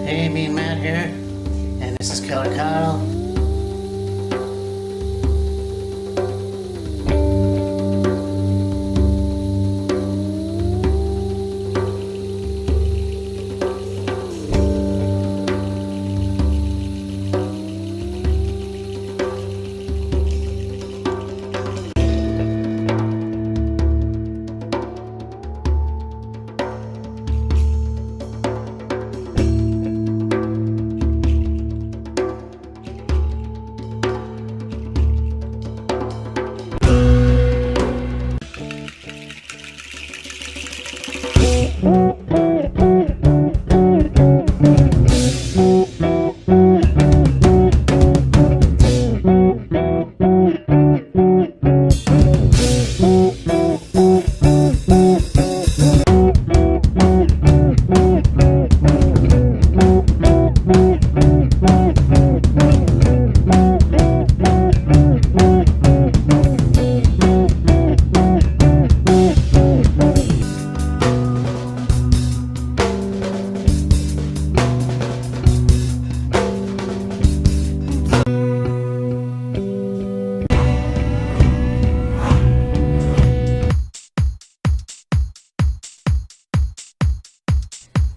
Hey, me and Matt here, and this is Killer Kyle.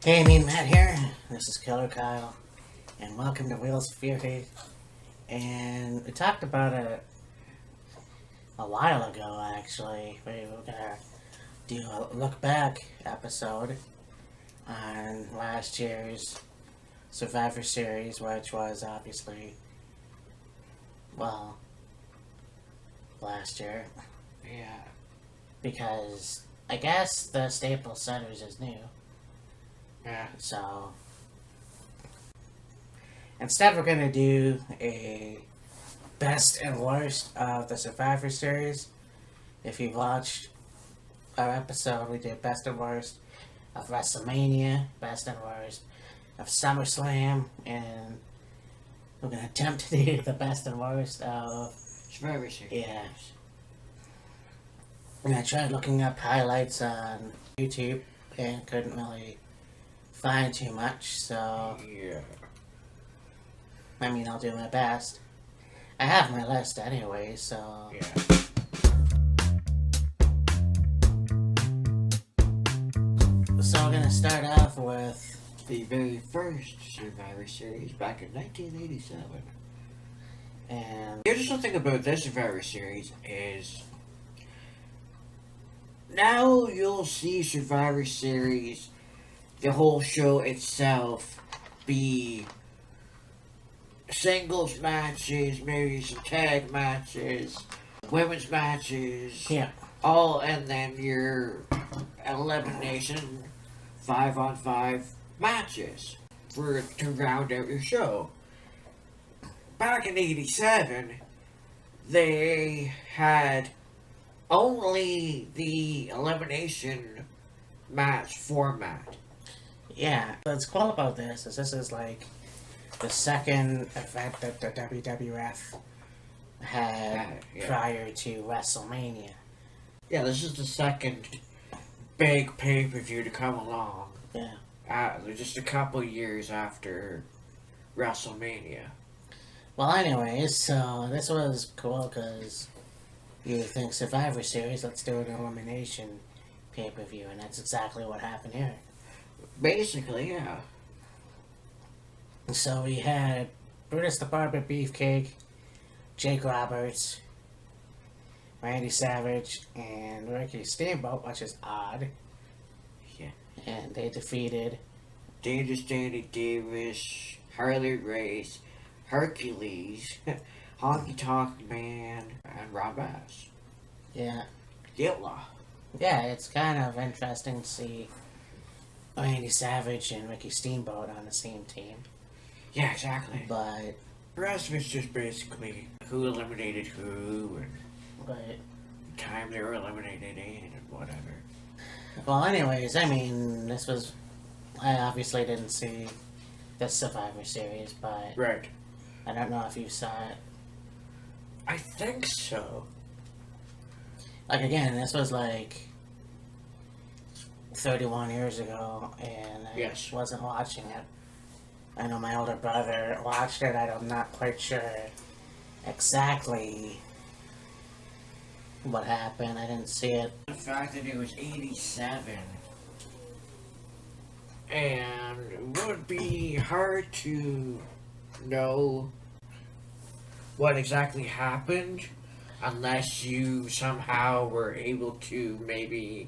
Hey, me and Matt here. This is Killer Kyle, and welcome to WHEELZ Fury. And we talked about it a while ago, actually. We were gonna do a look back episode on last year's Survivor Series, which was obviously, well, last year. Yeah. Because I guess the Staples Centers is new. Yeah. So, instead we're going to do a best and worst of the Survivor Series. If you've watched our episode, we did best and worst of WrestleMania, best and worst of SummerSlam, and we're going to attempt to do the best and worst of... Survivor Series. Yeah. And I tried looking up highlights on YouTube and couldn't really find too much, so Yeah. I mean, I'll do my best. I have my list anyway, so Yeah. So we're gonna start off with The very first Survivor Series back in 1987. and Here's something about this Survivor Series is now you'll see Survivor Series, the whole show itself, be singles matches, maybe some tag matches, women's matches, yeah, all, and then your elimination 5-on-5 matches to round out your show. Back in '87, they had only the elimination match format. yeah. What's cool about this is like the second event that the WWF had Yeah. prior to WrestleMania. Yeah, this is the second big pay-per-view to come along. Yeah. Just a couple years after WrestleMania. Well, anyways, so this was cool because you think Survivor Series, let's do an elimination pay-per-view, and that's exactly what happened here. Basically, yeah. So we had Brutus the Barber Beefcake, Jake Roberts, Randy Savage, and Ricky Steamboat, which is odd. Yeah. And they defeated Dangerous Danny Davis, Harley Race, Hercules, Honky Tonk Man, and Rob Bass. yeah. Yitla. Yeah, it's kind of interesting to see Randy Savage and Ricky Steamboat on the same team. Yeah, exactly. But The rest of it's just basically who eliminated who and but time they were eliminated in and whatever. well, anyways, I mean, I obviously didn't see the Survivor Series, but Right. I don't know if you saw it. I think so. Like, again, this was like 31 years ago, and I Yes. wasn't watching it. I know my older brother watched it. I'm not quite sure exactly what happened. I didn't see it. The fact that it was 87. And it would be hard to know what exactly happened unless you somehow were able to maybe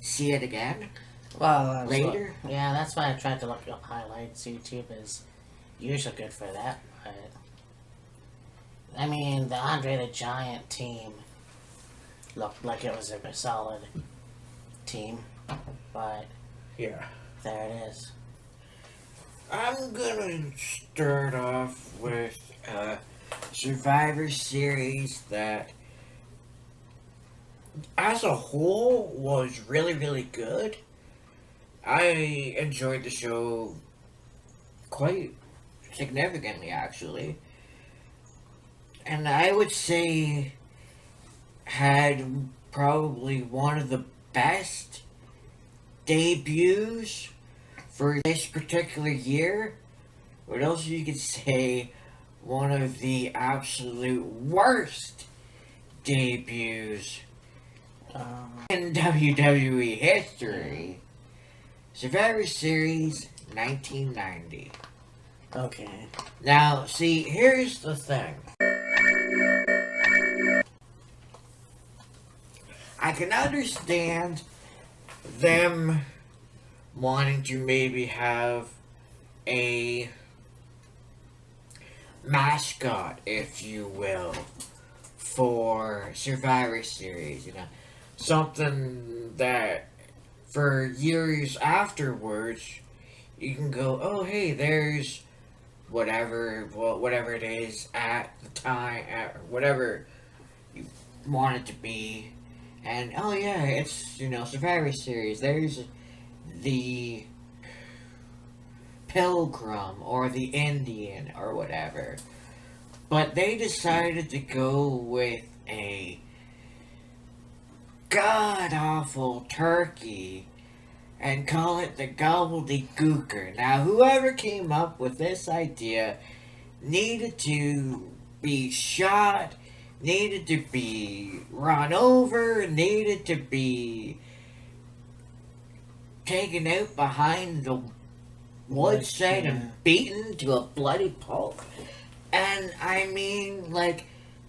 see it again Well, later. Yeah, that's why I tried to look up highlights. YouTube is usually good for that. But I mean, the Andre the Giant team looked like it was a solid team, but Yeah. there it is. I'm gonna start off with a Survivor Series that, as a whole, was really, really good. I enjoyed the show quite significantly, actually. And I would say had probably one of the best debuts for this particular year. What else you could say one of the absolute worst debuts in WWE history. Survivor Series 1990. Okay. Now, see, here's the thing. I can understand them wanting to maybe have a mascot, if you will, for Survivor Series, something that for years afterwards you can go, oh hey, there's whatever it is at the time, at whatever you want it to be, and oh yeah, it's Survivor Series. There's the Pilgrim or the Indian or whatever. But they decided to go with a god awful turkey and call it the Gobbledygooker. Now, whoever came up with this idea needed to be shot, needed to be run over, needed to be taken out behind the woodside and beaten to a bloody pulp. And I mean,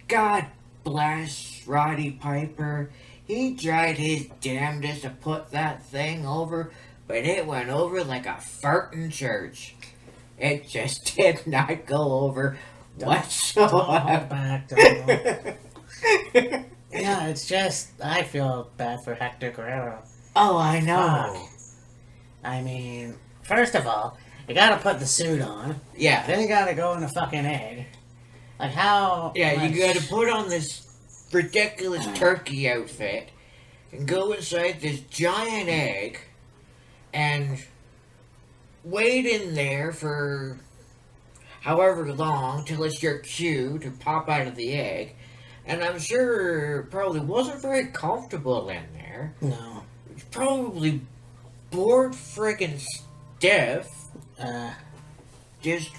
God bless Roddy Piper. He tried his damnedest to put that thing over, but it went over like a fart in church. It just did not go over whatsoever. Yeah, it's just, I feel bad for Hector Guerrero. Oh, I know. Fuck. I mean, first of all, you gotta put the suit on. Yeah. Then you gotta go in a fucking egg. Like, how... Yeah, much... you gotta put on this ridiculous turkey outfit and go inside this giant egg and wait in there for however long till it's your cue to pop out of the egg. And I'm sure it probably wasn't very comfortable in there. No. It's probably bored friggin' stiff. Just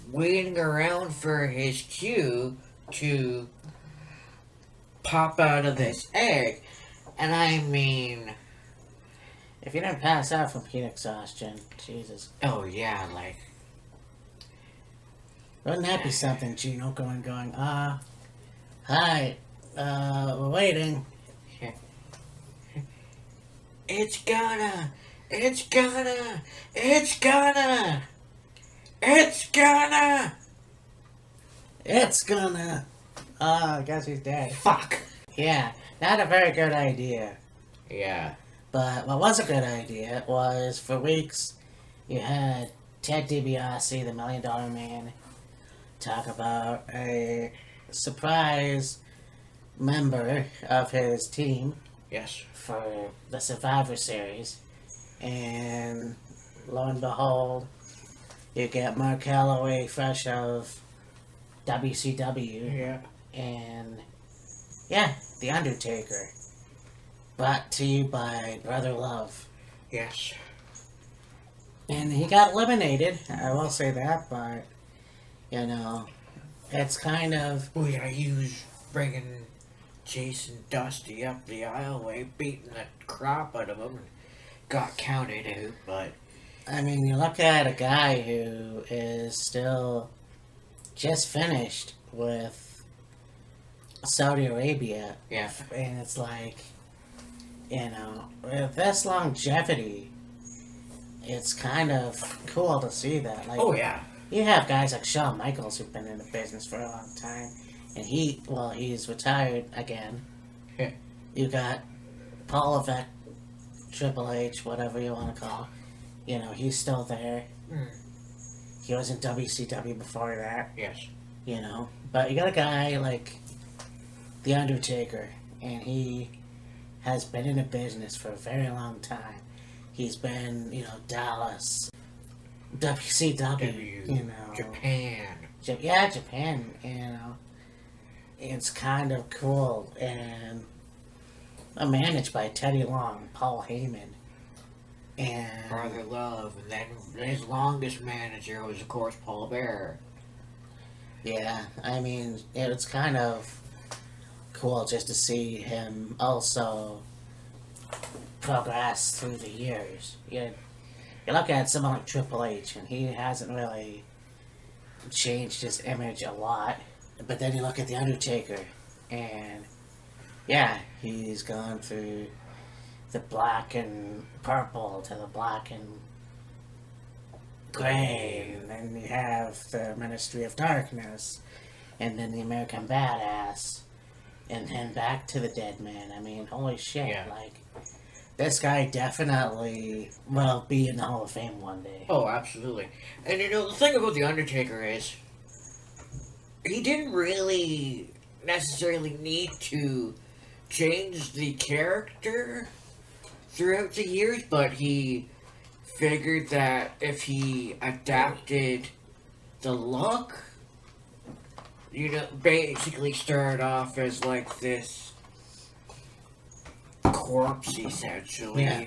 waiting around for his cue to pop out of this egg. And I mean, if you didn't pass out from heat exhaustion, Jesus. Oh yeah, wouldn't that be something, Gino, going, hi, we're waiting. It's gonna, I guess he's dead. fuck. Yeah, not a very good idea. Yeah. But what was a good idea was, for weeks, you had Ted DiBiase, the $1 Million Man, talk about a surprise member of his team. Yes. For the Survivor Series. And lo and behold, you get Mark Calloway fresh of WCW. Yeah. And, yeah, The Undertaker. Brought to you by Brother Love. Yes. And he got eliminated, I will say that, but, you know, it's kind of. Oh yeah, he was bringing Jason Dusty up the aisleway, beating the crap out of him, and got counted out, but. I mean, you look at a guy who is still just finished with Saudi Arabia, Yeah. and it's like, you know, with this longevity, it's kind of cool to see that. Like, Oh yeah. you have guys like Shawn Michaels who've been in the business for a long time, and he's retired again. Yeah. You got Paul Levesque, Triple H, whatever you want to call. You know, he's still there. Mm. He was in WCW before that. Yes. You know, but you got a guy like The Undertaker, and he has been in the business for a very long time. He's been, you know, Dallas, WCW, you know, Japan. Japan, you know. It's kind of cool, and managed by Teddy Long, Paul Heyman, and Brother Love, and then his longest manager was, of course, Paul Bearer. yeah, I mean, it's kind of cool just to see him also progress through the years. You look at someone like Triple H, and he hasn't really changed his image a lot. But then you look at The Undertaker, and yeah, he's gone through the black and purple to the black and gray, and then you have the Ministry of Darkness, and then the American Badass, and then back to the Dead Man. I mean, holy shit, Yeah. like, this guy definitely will be in the Hall of Fame one day. Oh, absolutely. And you know, the thing about The Undertaker is, he didn't really necessarily need to change the character throughout the years, but he figured that if he adapted the look, you know, basically started off as like this corpse essentially. Yeah.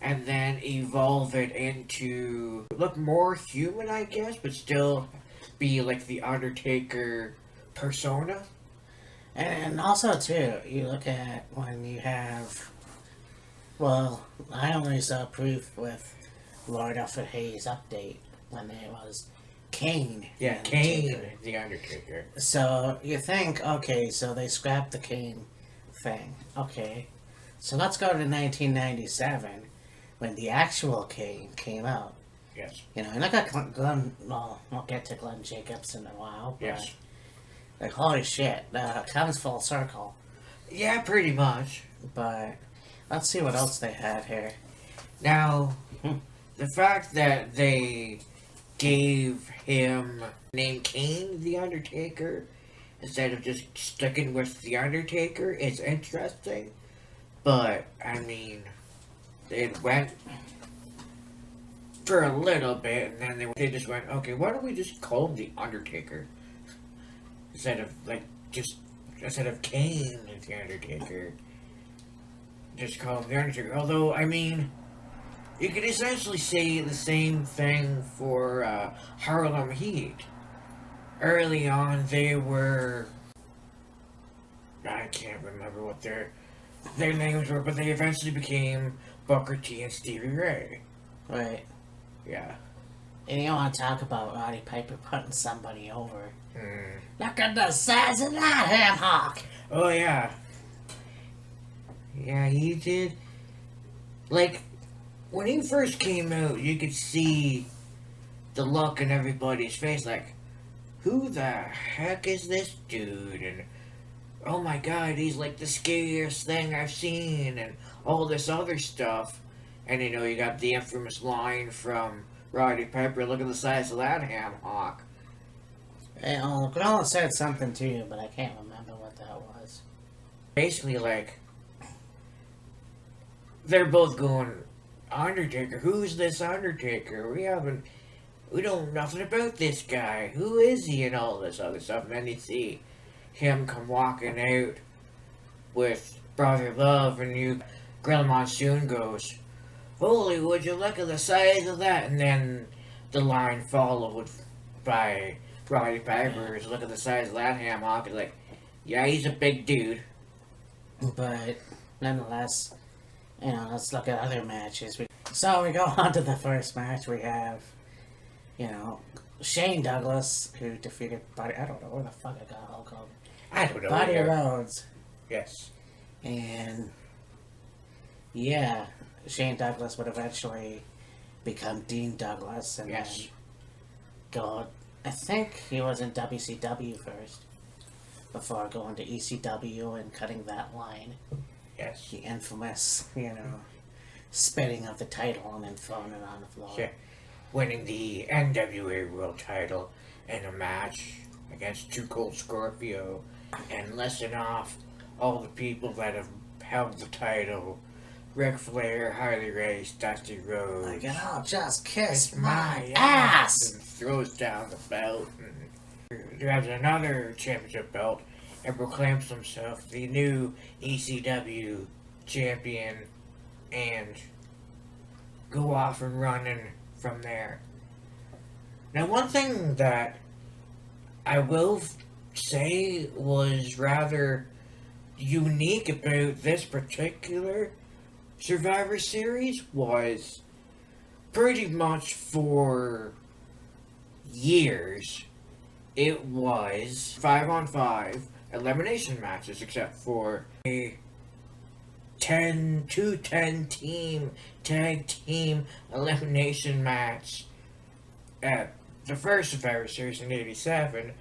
And then evolve it into look more human, I guess, but still be like the Undertaker persona. And also, too, you look at when you have. Well, I only saw proof with Lord Alfred Hayes' update when there was Kane. Yeah, and Kane, Taker. the Undertaker. So you think, okay, so they scrapped the Kane thing. Okay, so let's go to 1997 when the actual Kane came out. Yes. You know, and I got Glenn. Well, we'll get to Glenn Jacobs in a while. But, Yes. like, holy shit, comes full circle. Yeah, pretty much. But let's see what else they had here. Now, the fact that they gave him name Kane the Undertaker instead of just sticking with the Undertaker is interesting. But I mean, it went for a little bit, and then they just went, okay, why don't we just call him the Undertaker instead of Kane the Undertaker? Just call him the Undertaker. Although, I mean, you could essentially say the same thing for Harlem Heat. Early on, they were, I can't remember what their names were, but they eventually became Booker T and Stevie Ray. Right. Yeah. And you want to talk about Roddy Piper putting somebody over. Hmm. Look at the size of that ham hock. Oh, yeah. Yeah, he did. Like, when he first came out, you could see the look in everybody's face, like, who the heck is this dude? And, oh my god, he's like the scariest thing I've seen, and all this other stuff. And, you know, you got the infamous line from Roddy Piper, look at the size of that ham hock. And Gorilla said something to you, but I can't remember what that was. Basically, like, they're both going, Undertaker, who's this Undertaker? We don't know nothing about this guy. Who is he? And all this other stuff. And then you see him come walking out with Brother Love, and Gorilla Monsoon goes, Holy, would you look at the size of that? And then the line followed by Roddy Piper's, look at the size of that ham hock. It's like, yeah, he's a big dude. But nonetheless, let's look at other matches. So we go on to the first match. We have, Shane Douglas, who defeated Buddy. I don't know where the fuck I got Hulk Hogan. I don't know. Buddy Rhodes. Yes. And yeah, Shane Douglas would eventually become Dean Douglas, and Yes. then go. I think he was in WCW first, before going to ECW and cutting that line. Yes. The infamous, spitting of the title and then throwing it on the floor. Yeah. Winning the NWA World Title in a match against Too Cold Scorpio, and listing off all the people that have held the title: Ric Flair, Harley Race, Dusty Rhodes. Like, I'll just kiss my my ass! And throws down the belt and grabs another championship belt and proclaims himself the new ECW champion and go off and running from there. Now, one thing that I will say was rather unique about this particular Survivor Series was pretty much for years it was 5-on-5 elimination matches, except for a 10 team tag team elimination match at the first Survivor Series in '87,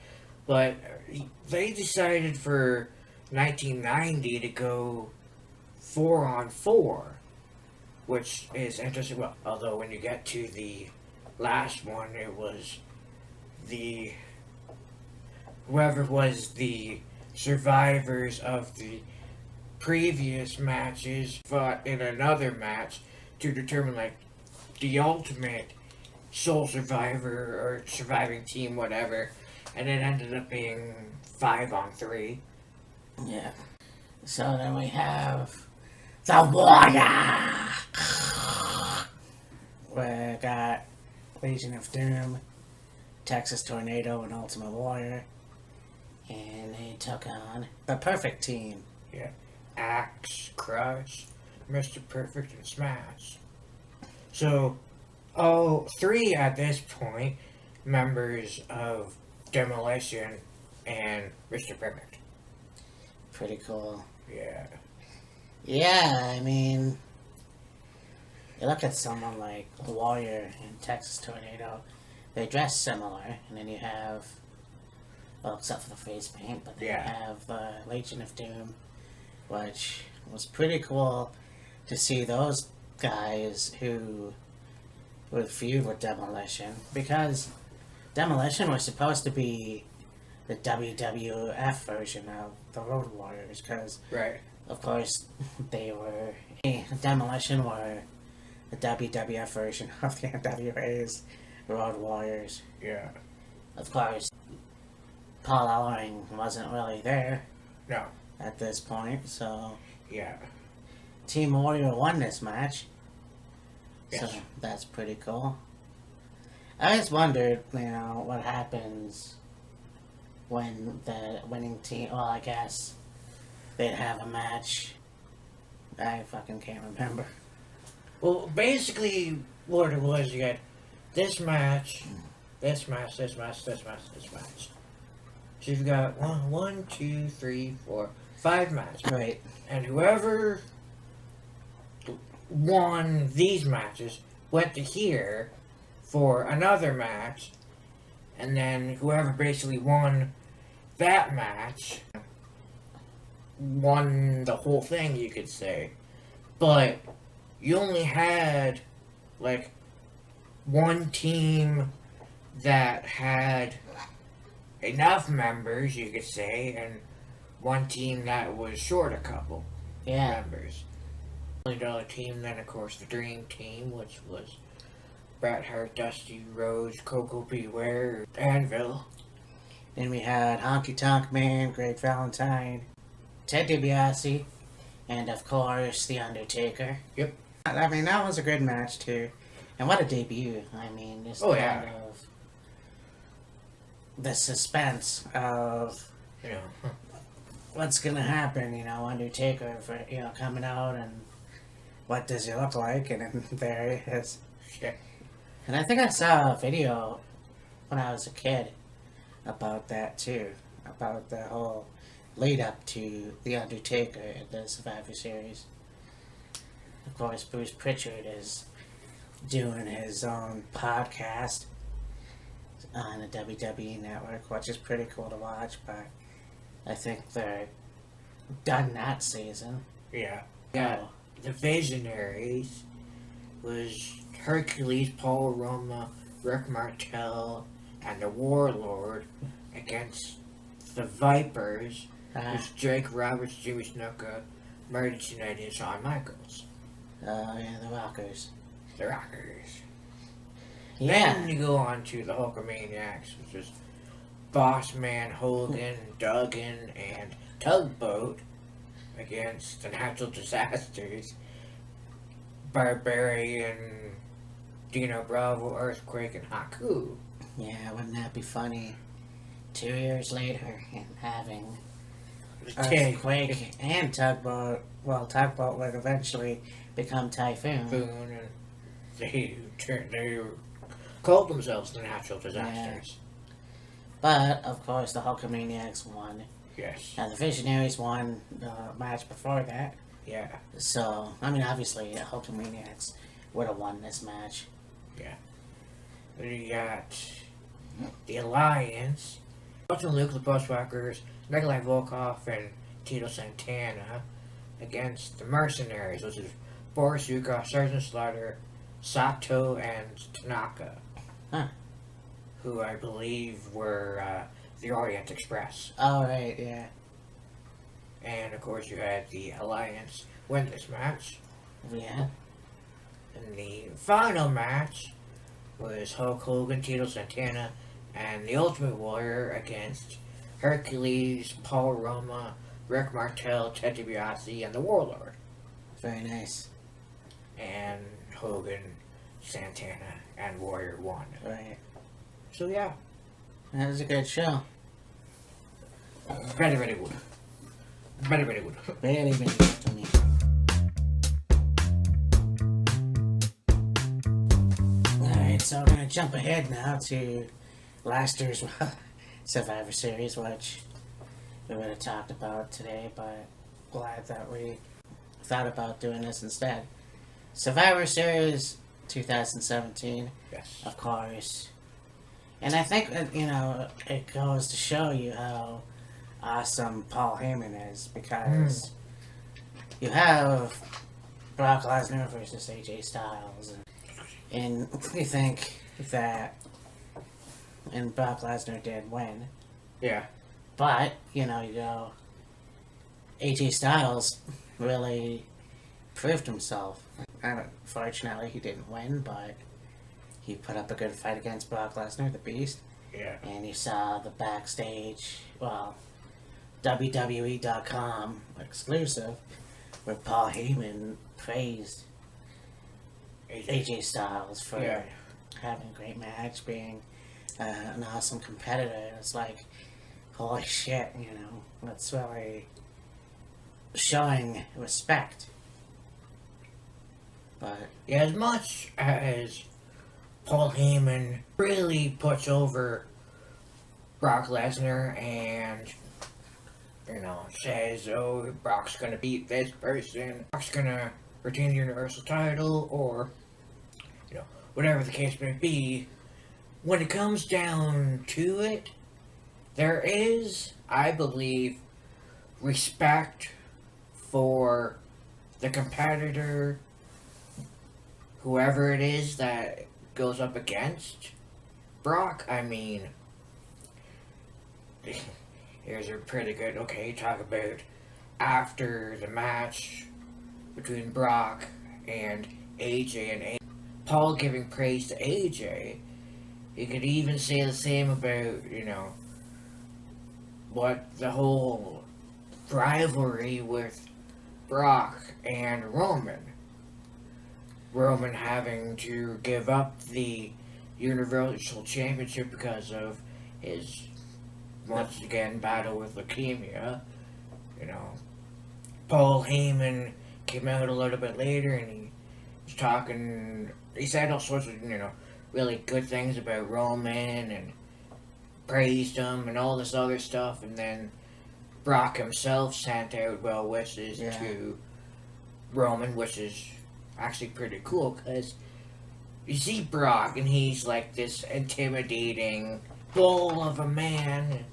but they decided for 1990 to go 4-on-4, which is interesting. Well, although when you get to the last one, it was whoever was the survivors of the previous matches fought in another match to determine the ultimate sole survivor or surviving team, whatever, and it ended up being 5-on-3. Yeah. So then we have the Warrior. We got Legion of Doom, Texas Tornado, and Ultimate Warrior. And they took on the Perfect Team. Yeah. Axe, Crush, Mr. Perfect, and Smash. So, all three at this point members of Demolition and Mr. Perfect. Pretty cool. Yeah. Yeah, I mean, you look at someone like Warrior and Texas Tornado, they dress similar, and then you have, well, except for the face paint, but then you have Legion of Doom, which was pretty cool to see those guys who would feud with Demolition, because Demolition was supposed to be the WWF version of the Road Warriors, because, Right. of course, Demolition were the WWF version of the NWA's Road Warriors. Yeah. Of course, Paul Ellering wasn't really there No. at this point, so Yeah. Team Warrior won this match. Yes. So that's pretty cool. I just wondered, what happens when the winning team, well, I guess they'd have a match. I fucking can't remember. Well, basically, what it was, you had this match, this match, this match, this match, this match. So you've got 5 matches. Right. And whoever won these matches went to here for another match, and then whoever basically won that match won the whole thing, you could say. But you only had one team that had enough members, you could say, and one team that was short a couple members. $1 team, then of course the Dream Team, which was Bret Hart, Dusty Rhodes, Coco Beware, Anvil. Then we had Honky Tonk Man, Greg Valentine, Ted DiBiase, and of course The Undertaker. Yep. I mean, that was a good match too. And what a debut. I mean, just Oh, kind yeah. of the suspense of You know, what's gonna happen, Undertaker for coming out and what does he look like, and then there he is. shit. And I think I saw a video when I was a kid about that too, about the whole lead up to the Undertaker at the Survivor Series. Of course, Bruce Pritchard is doing his own podcast on the WWE network, which is pretty cool to watch, but I think they're done that season. Yeah. Yeah. Oh, The Visionaries was Hercules, Paul Roma, Rick Martel, and the Warlord against the Vipers, was Jake Roberts, Jimmy Snuka, Marty Jannetty, and Shawn Michaels. yeah, the Rockers. The Rockers. Yeah. Then you go on to the Hulkamaniacs, which is Bossman, Hogan, Duggan, and Tugboat against the Natural Disasters, Barbarian, Dino Bravo, Earthquake, and Haku. Yeah, wouldn't that be funny? 2 years later, and having Tank, Earthquake and Tugboat. Well, Tugboat would eventually become Typhoon. Boone, and they called themselves the Natural Disasters. But, of course, the Hulkamaniacs won. Yes. And the Visionaries won the match before that. Yeah. So, I mean, obviously, the Hulkamaniacs would have won this match. We got the Alliance, Walter Luke, the Bushwhackers, Nikolai Volkov, and Tito Santana against the Mercenaries, which is Boris Yuka, Sergeant Slaughter, Sato, and Tanaka. Huh. Who I believe were the Orient Express. Oh, right, yeah. And of course, you had the Alliance win this match. Yeah. And the final match was Hulk Hogan, Tito Santana, and the Ultimate Warrior against Hercules, Paul Roma, Rick Martel, Ted DiBiase, and the Warlord. Very nice. And Hogan, Santana, and Warrior won. Right. So yeah, That was a good show. very, very good. Very, very good. Very, very good to me. Alright, so we're going to jump ahead now to last year's Survivor Series, which we would have talked about today, but glad that we thought about doing this instead. Survivor Series 2017, Yes. of course. And I think, it goes to show you how awesome Paul Heyman is, because you have Brock Lesnar versus AJ Styles, and you think that, and Brock Lesnar did win, Yeah. but, you go, AJ Styles really proved himself. Unfortunately, he didn't win, but he put up a good fight against Brock Lesnar, the Beast. Yeah. And you saw the backstage, WWE.com exclusive, where Paul Heyman praised AJ Styles for having a great match, being an awesome competitor. It's like, holy shit, that's really showing respect. But Yeah, as much as Paul Heyman really puts over Brock Lesnar and, says, oh, Brock's gonna beat this person, Brock's gonna retain the Universal title, or, whatever the case may be, when it comes down to it, there is, I believe, respect for the competitor, whoever it is that goes up against Brock. I mean, here's a pretty good, talk about after the match between Brock and AJ, and Paul giving praise to AJ. You could even say the same about, what the whole rivalry with Brock and Roman. Roman having to give up the Universal Championship because of his, once again, battle with leukemia. You know, Paul Heyman came out a little bit later and he was talking, he said all sorts of, really good things about Roman and praised him and all this other stuff, and then Brock himself sent out well wishes to Roman, which is actually pretty cool because you see Brock and he's like this intimidating bull of a man,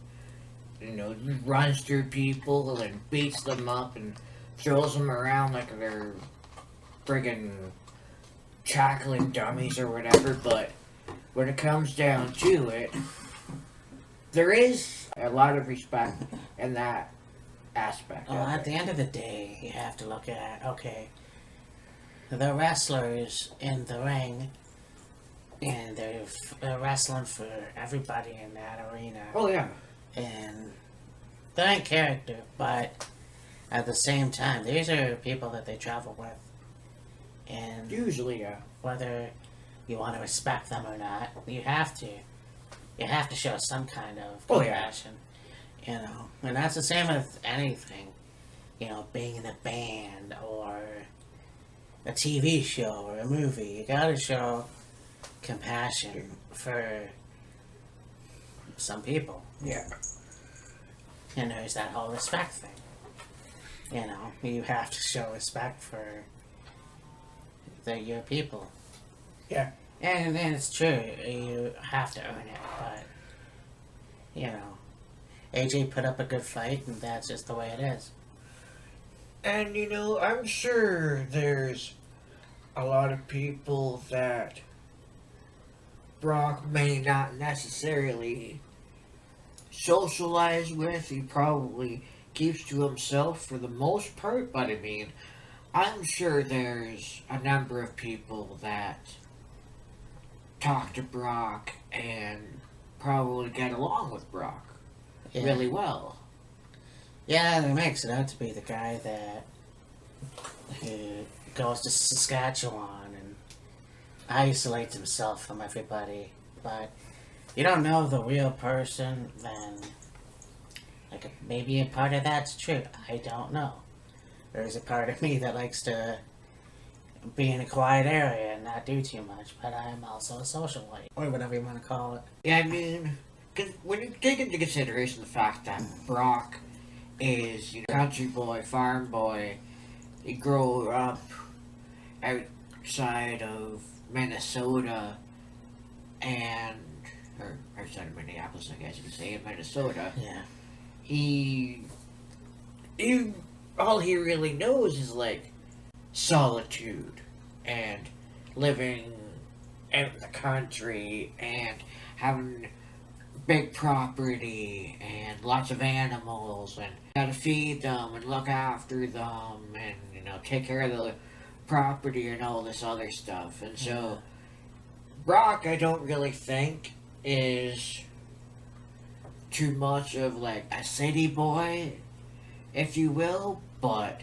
runs through people and beats them up and throws them around like they're friggin' cackling dummies or whatever. But when it comes down to it, there is a lot of respect in that aspect. Well, at the end of the day, you have to look at, okay, the wrestlers in the ring, and they're wrestling for everybody in that arena. Oh, yeah. And they're in character, but at the same time, these are people that they travel with. And usually, yeah. Whether you want to respect them or not, you have to. You have to show some kind of compassion. And that's the same with anything. Being in a band or a TV show or a movie. You gotta show compassion for some people. Yeah. And there's that whole respect thing. You have to show respect for your people. Yeah. And it's true, you have to earn it, but, AJ put up a good fight, and that's just the way it is. And, I'm sure there's a lot of people that Brock may not necessarily socialize with. He probably keeps to himself for the most part, but I mean, I'm sure there's a number of people that talk to Brock and probably get along with Brock really well. Yeah, it makes it out to be the guy that who goes to Saskatchewan and isolates himself from everybody. But you don't know the real person, then maybe a part of that's true. I don't know. There's a part of me that likes to be in a quiet area and not do too much, but I'm also a socialite, or whatever you want to call it. Yeah, I mean, cause when you take into consideration the fact that Brock is, country boy, farm boy, he grew up outside of Minnesota or outside of Minneapolis, I guess you could say, in Minnesota. Yeah. He all he really knows is solitude and living out in the country and having big property and lots of animals and gotta feed them and look after them and take care of the property and all this other stuff. And so Brock, I don't really think is too much of a city boy, if you will, but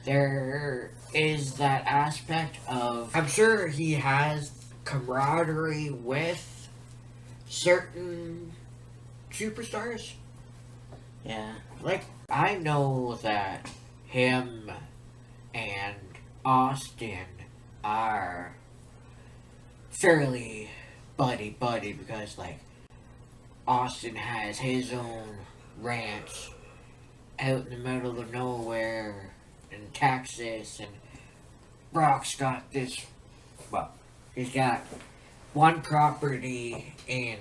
there is that aspect of, I'm sure he has camaraderie with certain superstars. Yeah. I know that him and Austin are fairly buddy because Austin has his own ranch out in the middle of nowhere in Texas, and Brock's got this, he's got one property in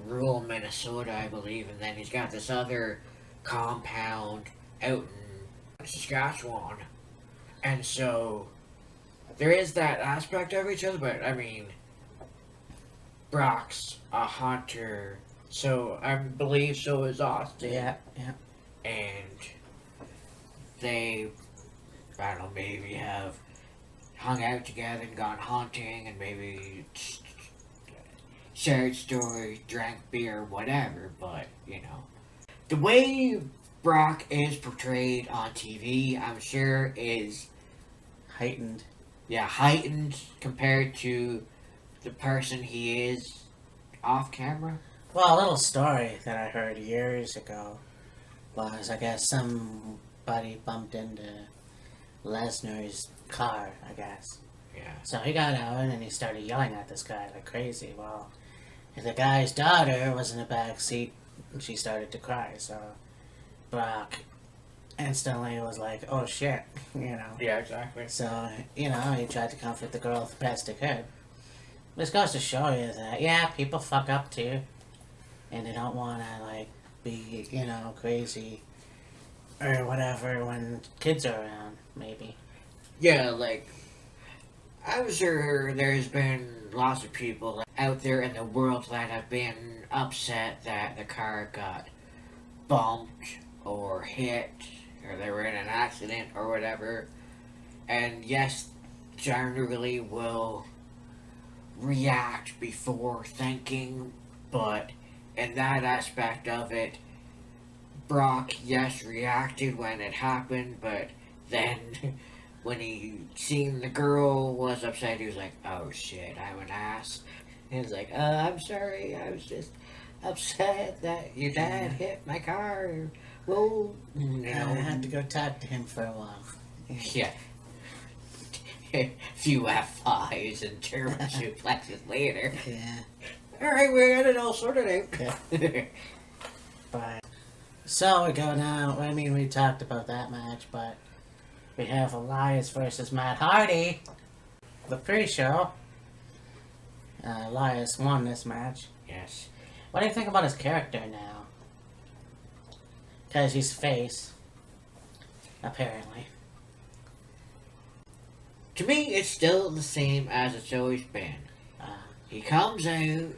rural Minnesota, I believe, and then he's got this other compound out in Saskatchewan. And so there is that aspect of each other, but I mean, Brock's a hunter, so I believe so is Austin. Yeah. And they, I don't know, maybe have hung out together and gone hunting and maybe shared stories, drank beer, whatever, but, the way Brock is portrayed on TV, I'm sure, is heightened. Yeah, heightened compared to the person he is off camera. Well, a little story that I heard years ago was, I guess, somebody bumped into Lesnar's car, I guess. Yeah. So he got out and he started yelling at this guy like crazy. Well, the guy's daughter was in the back seat and she started to cry. So Brock instantly was like, "Oh shit," you know. Yeah, exactly. So he tried to comfort the girl the best he could. This goes to show you that yeah, people fuck up too, and they don't want to like be crazy or whatever when kids are around. Maybe. Yeah, like, I'm sure there's been lots of people out there in the world that have been upset that the car got bumped or hit or they were in an accident or whatever. And yes, generally will react before thinking, but in that aspect of it, Brock, yes, reacted when it happened, but then when he seen the girl was upset, he was like, "Oh shit, I'm an ass." And he's like, "I'm sorry, I was just upset that your dad hit my car." Well, I had to go talk to him for a while. Yeah. Few F5s and German suplexes later. Yeah. Alright, we got it all sorted out. Yeah. But so we go now. I mean, we talked about that match, but we have Elias versus Matt Hardy. The pre-show. Elias won this match. Yes. What do you think about his character now? Because he's face, apparently. To me, it's still the same as it's always been. He comes out,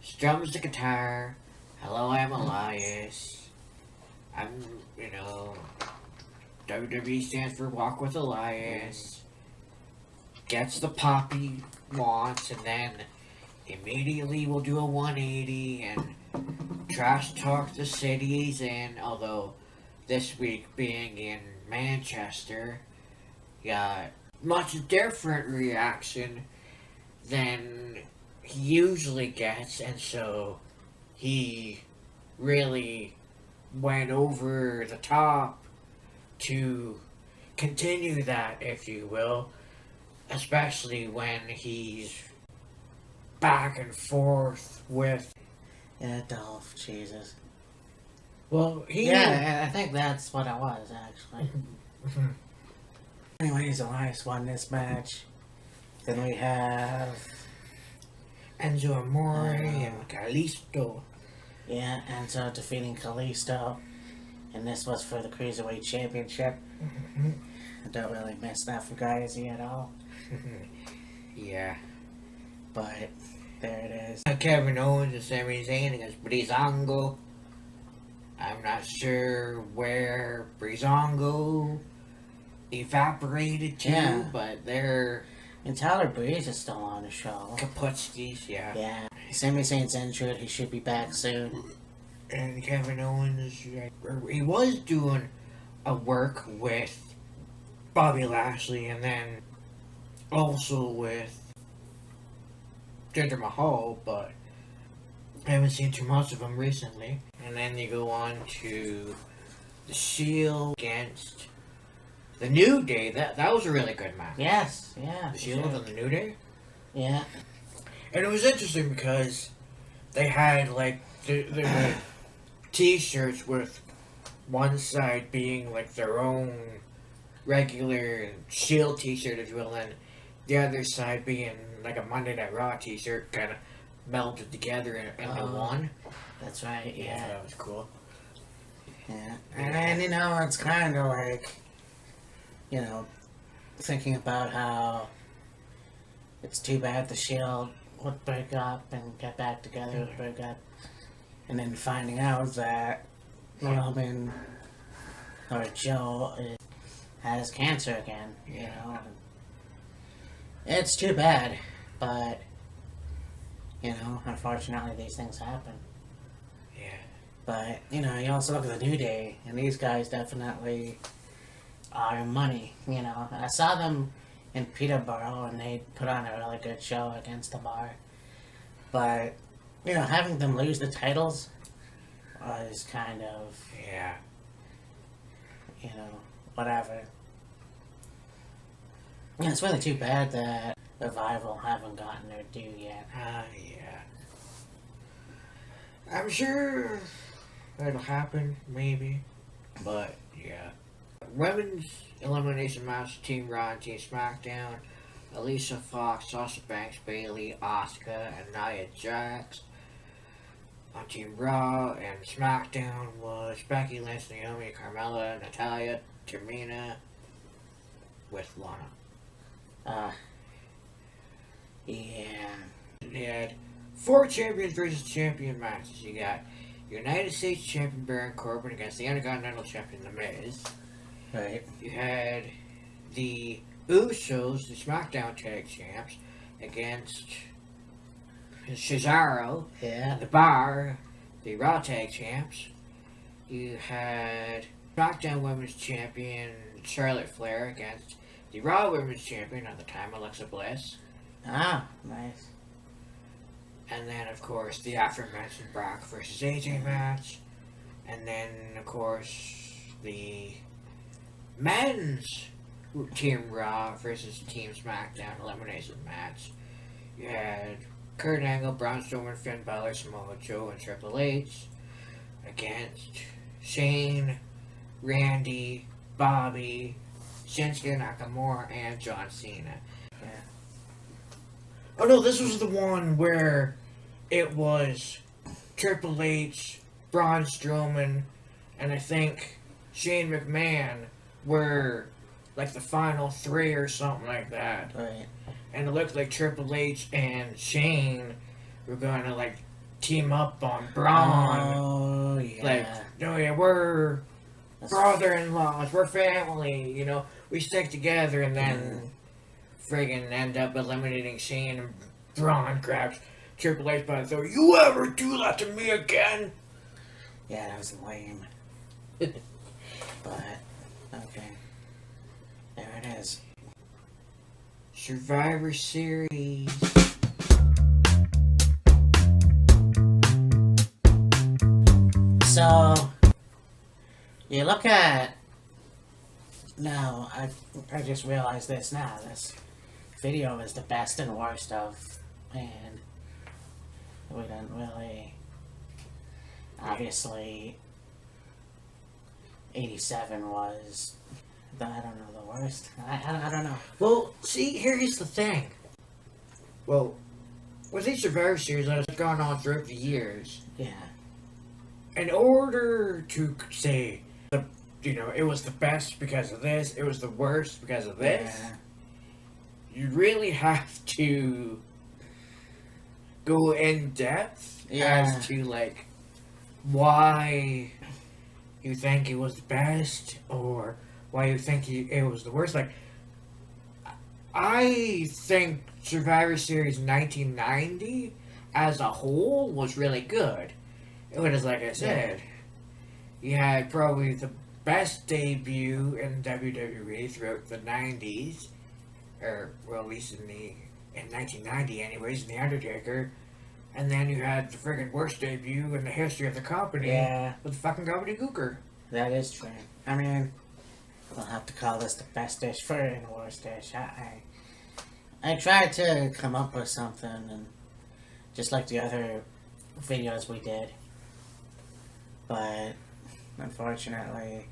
strums the guitar. "Hello, I'm Elias. I'm, WWE stands for Walk with Elias." Gets the pop he wants, and then immediately will do a 180 and trash talk the city he's in. Although this week being in Manchester, got much different reaction than he usually gets, and so he really went over the top to continue that, if you will, especially when he's back and forth with Dolph, Jesus. well, Yeah, I think that's what it was, actually. Anyways, Elias won this match. Then we have Enzo Amore and Kalisto. Yeah, Enzo defeating Kalisto. And this was for the Cruiserweight Championship. I don't really miss that for Guysy at all. Yeah. But there it is. Kevin Owens and Sami Zayn against Breezango. I'm not sure where Breezango evaporated to, Yeah. but they're And Tyler Breeze is still on the show. Kaputskis, yeah. Yeah. Sami Zayn's injured. He should be back soon. And Kevin Owens, he was doing a work with Bobby Lashley and then also with Jinder Mahal, but I haven't seen too much of him recently. And then you go on to the Shield against the New Day. That was a really good match. Yes, yeah. The Shield and the New Day. Yeah. And it was interesting because they had like the t-shirts with one side being like their own regular Shield t-shirt, if you will, and the other side being like a Monday Night Raw t-shirt, kind of melded together into one. That's right, Yeah, yeah. that was cool. Yeah. And then, it's kind of like, thinking about how it's too bad the Shield would break up and get back together would break up. And then finding out that Roman or Joe has cancer again, It's too bad, but, unfortunately these things happen. Yeah. But, you also look at the New Day, and these guys definitely our money. You know, I saw them in Peterborough, and they put on a really good show against the Bar. But you know, having them lose the titles was kind of, Yeah. you know, whatever. Yeah, it's really too bad that Revival haven't gotten their due yet. Yeah. I'm sure it'll happen, maybe. But, yeah. Women's elimination match, Team Raw and Team SmackDown. Alicia Fox, Sasha Banks, Bailey, Asuka, and Nia Jax. On Team Raw and SmackDown was Becky Lynch, Naomi, Carmella, Natalya, Tamina, with Lana. Yeah. They had 4 champions versus champion matches. You got United States Champion Baron Corbin against the Intercontinental Champion The Miz. Right. You had the Usos, the SmackDown Tag Champs, against Cesaro, Yeah. The Bar, the Raw Tag Champs. You had SmackDown Women's Champion Charlotte Flair against the Raw Women's Champion at the time, Alexa Bliss. Ah, nice. And then, of course, the aforementioned Brock versus AJ match. And then, of course, the men's Team Raw versus Team SmackDown elimination match. You had Kurt Angle, Braun Strowman, Finn Balor, Samoa Joe, and Triple H against Shane, Randy, Bobby, Shinsuke Nakamura, and John Cena. Yeah. Oh no, this was the one where it was Triple H, Braun Strowman, and I think Shane McMahon were like the final 3 or something like that. Right. And it looked like Triple H and Shane were gonna like team up on Braun. Oh, yeah. Like, oh yeah, we're brother-in-laws, we're family, you know, we stick together, and then friggin' end up eliminating Shane, and Braun grabs Triple H by the throat. You ever do that to me again? Yeah, that was lame. But, okay. There it is. Survivor Series. So, you look at... No, I just realized this now. This video is the best and worst of... And we didn't really... Obviously, 87 was... I don't know, the worst. I don't know. Well, see, here's the thing. Well, with these Survivor Series that has gone on throughout the years, Yeah. in order to say, it was the best because of this, it was the worst because of this, Yeah. you really have to go in depth as to, like, why you think it was the best, or why you think it was the worst. Like, I think Survivor Series 1990 as a whole was really good. It was, like I said, you had probably the best debut in WWE throughout the 90s, or, well, at least in 1990 anyways, in The Undertaker. And then you had the friggin' worst debut in the history of the company with fucking Gobbledygooker. That is true. I mean, we'll have to call this the best dish for and the worst dish. I tried to come up with something, and just like the other videos we did, but unfortunately,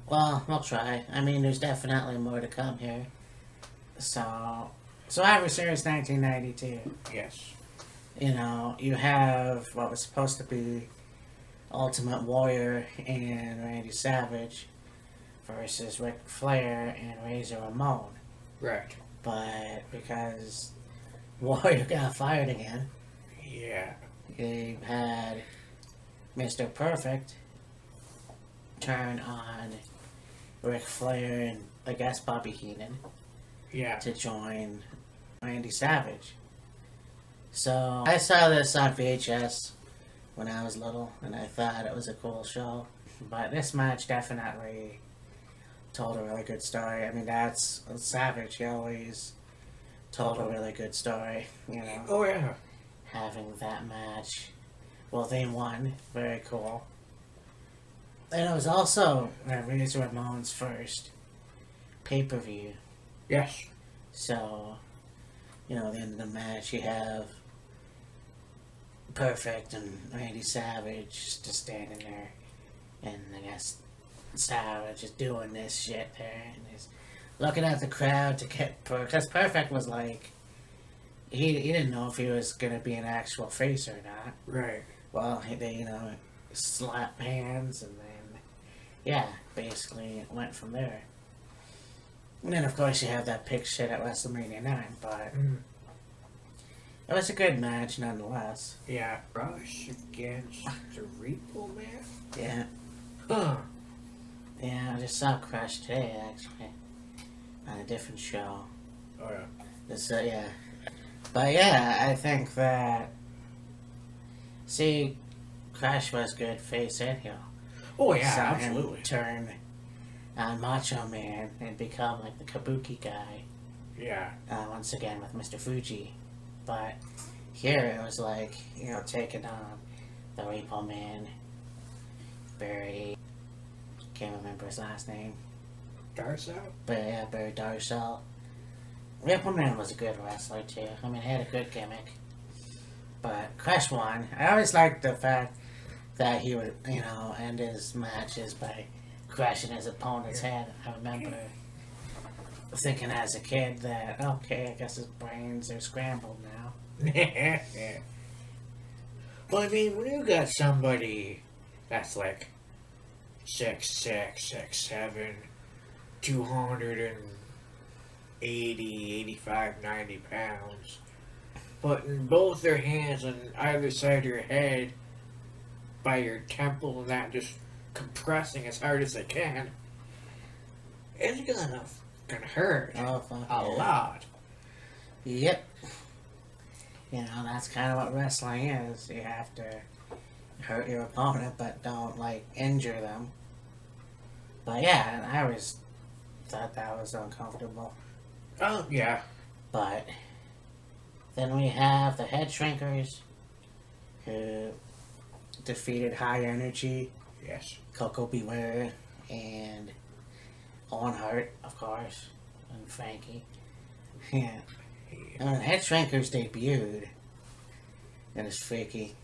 well, we'll try. I mean, there's definitely more to come here. So, Survivor Series 1992. Yes. You know, you have what was supposed to be Ultimate Warrior and Randy Savage versus Ric Flair and Razor Ramon. Right. But because Warrior got fired again, Yeah. you had Mr. Perfect turn on Ric Flair and, I guess, Bobby Heenan Yeah. to join Randy Savage. So I saw this on VHS when I was little, and I thought it was a cool show. But this match definitely told a really good story. I mean, that's Savage. He always told a really good story. You know, Oh yeah. having that match. Well, they won. Very cool. And it was also Razor Ramon's first pay per view. Yes. So, you know, at the end of the match, you have Perfect and Randy Savage just standing there, and I guess Savage is doing this shit there, and he's looking at the crowd to get because Perfect was like, he didn't know if he was gonna be an actual face or not. Right. Well, they slap hands, and then yeah, basically it went from there. And then of course you have that pig shit at WrestleMania 9, but it was a good match nonetheless. Yeah. Rush against the Repo Man. Yeah. Huh. Yeah, I just saw Crush today, actually, on a different show. Oh yeah. Yeah. But yeah, I think that, see, Crush was good face and heel. Oh yeah. Saw him Absolutely. turn on Macho Man and become like the Kabuki guy, Yeah. once again with Mr. Fuji. But here it was like, taking on the Repo Man. Barry, can't remember his last name. Darso. But yeah, Barry Darcel. Repo Man was a good wrestler too. I mean, he had a good gimmick. But Crush won. I always liked the fact that he would, end his matches by crushing his opponent's head. I remember thinking as a kid that, okay, I guess his brains are scrambled now. Yeah. Well, I mean, when you got somebody that's like 6'6", 6'7", 280, 85, 90 pounds, putting both their hands on either side of your head by your temple and that just compressing as hard as they can, it's gonna hurt Oh, fuck a yeah. lot. Yep. That's kind of what wrestling is. You have to hurt your opponent, but don't, injure them. But yeah, and I always thought that was uncomfortable. Oh yeah. But then we have the Head Shrinkers, who defeated High Energy, Yes. Coco Beware, and Owen Hart, of course, and Frankie. Yeah. And when Head Shrinkers debuted, it was freaky.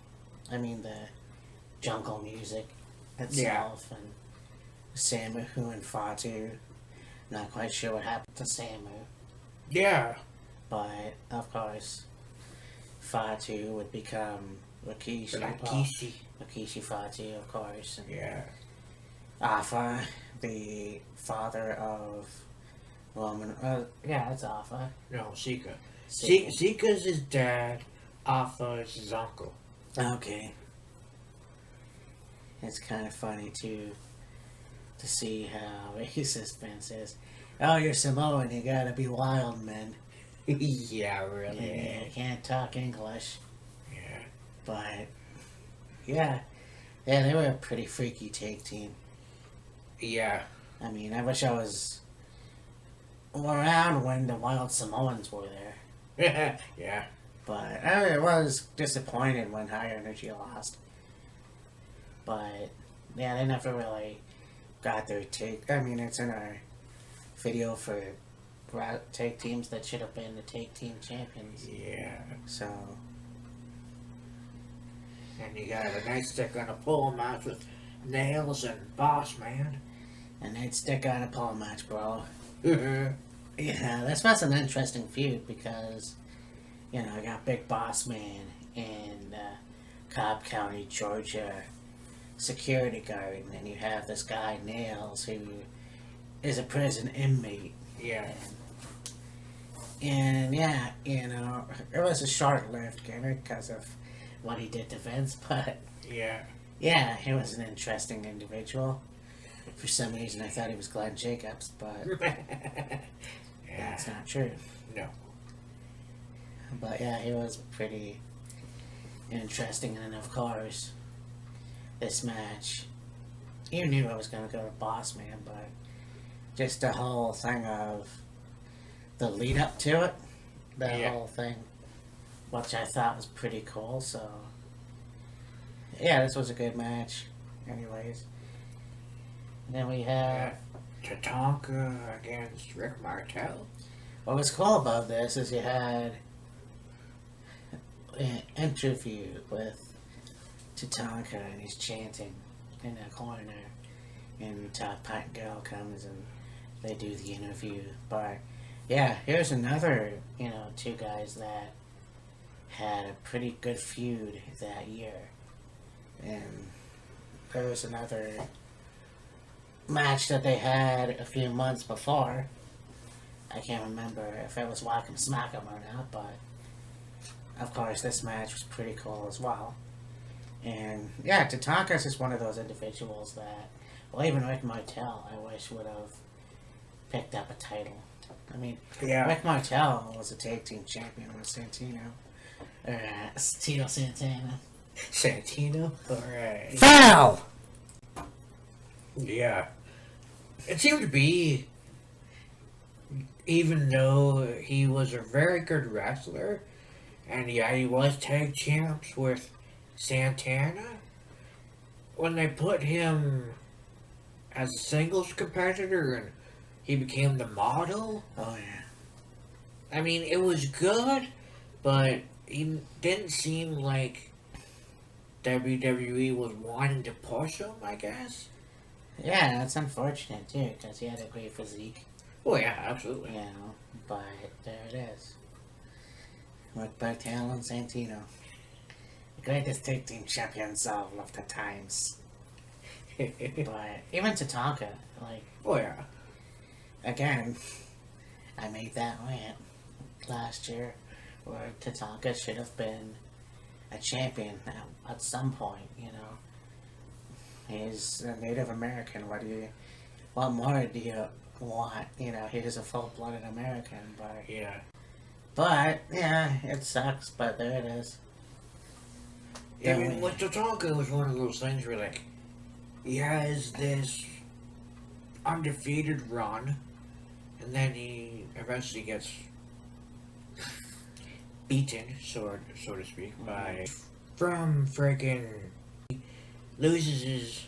I mean, the jungle music itself, and Samu and Fatu. Not quite sure what happened to Samu, Yeah. but of course, Fatu would become Rikishi. Rikishi. Rikishi Fatu, of course. And Yeah. Alpha, the father of Roman. Yeah, it's Alpha. No, Sika. Sika. Sika's his dad. Alpha is his uncle. Okay. It's kind of funny too to see how racist Vince is. Oh, you're Samoan, you gotta be wild, man. Yeah, really. Yeah, you can't talk English. Yeah. But, yeah. Yeah, they were a pretty freaky tag team. Yeah. I mean, I wish I was around when the Wild Samoans were there. Yeah. But I was disappointed when High Energy lost. But, yeah, they never really got their take. I mean, it's in our video for tag teams that should have been the tag team champions. Yeah. So, And you got a nice stick on a pole match with Nails and Boss Man. and they'd stick on a pole match, bro. Yeah. Yeah, that's not an interesting feud because, I got Big Boss Man and Cobb County, Georgia security guard, and then you have this guy, Nails, who is a prison inmate. Yeah. And yeah, it was a short-lived gimmick because of what he did to Vince, but Yeah. yeah, he was an interesting individual. For some reason, I thought he was Glenn Jacobs, but Yeah. that's not true. No. But yeah, he was pretty interesting, and then of course, this match, you knew I was gonna go to Boss Man, but just the whole thing of the lead up to it, the Yeah. whole thing, which I thought was pretty cool. So, yeah, this was a good match. Anyways, and then we have Tatanka against Rick Martel. what was cool about this is you had an interview with Tatanka and he's chanting in the corner, and Top Pat Girl comes and they do the interview. But yeah, here's another, two guys that had a pretty good feud that year. And there was another match that they had a few months before. I can't remember if it was Whack'em Smack'em or not, but of course this match was pretty cool as well. And yeah, Tatanka's is one of those individuals that, well, even Rick Martel, I wish would have picked up a title. I mean, Rick Martel was a tag team champion with Santino. Tito Santana. Santino? Alright. Foul! Yeah. It seemed to be, even though he was a very good wrestler, and yeah, he was tag champs with Santana, when they put him as a singles competitor and he became the model, Oh yeah. I mean, it was good, but he didn't seem like WWE was wanting to push him, I guess. Yeah, that's unfortunate too, because he had a great physique, Oh yeah, absolutely. but there it is. Rick Martel and Santino. The greatest tag team champions of all of the times. But even Tatanka, like, Oh yeah. again, I made that rant last year where Tatanka should have been a champion at some point, He's a Native American. What more do you want? He's a full-blooded American, but yeah, it sucks, but there it is. I mean, with Tatanka, it was one of those things where, like, he has this undefeated run, and then he eventually gets beaten, so to speak, from friggin' loses his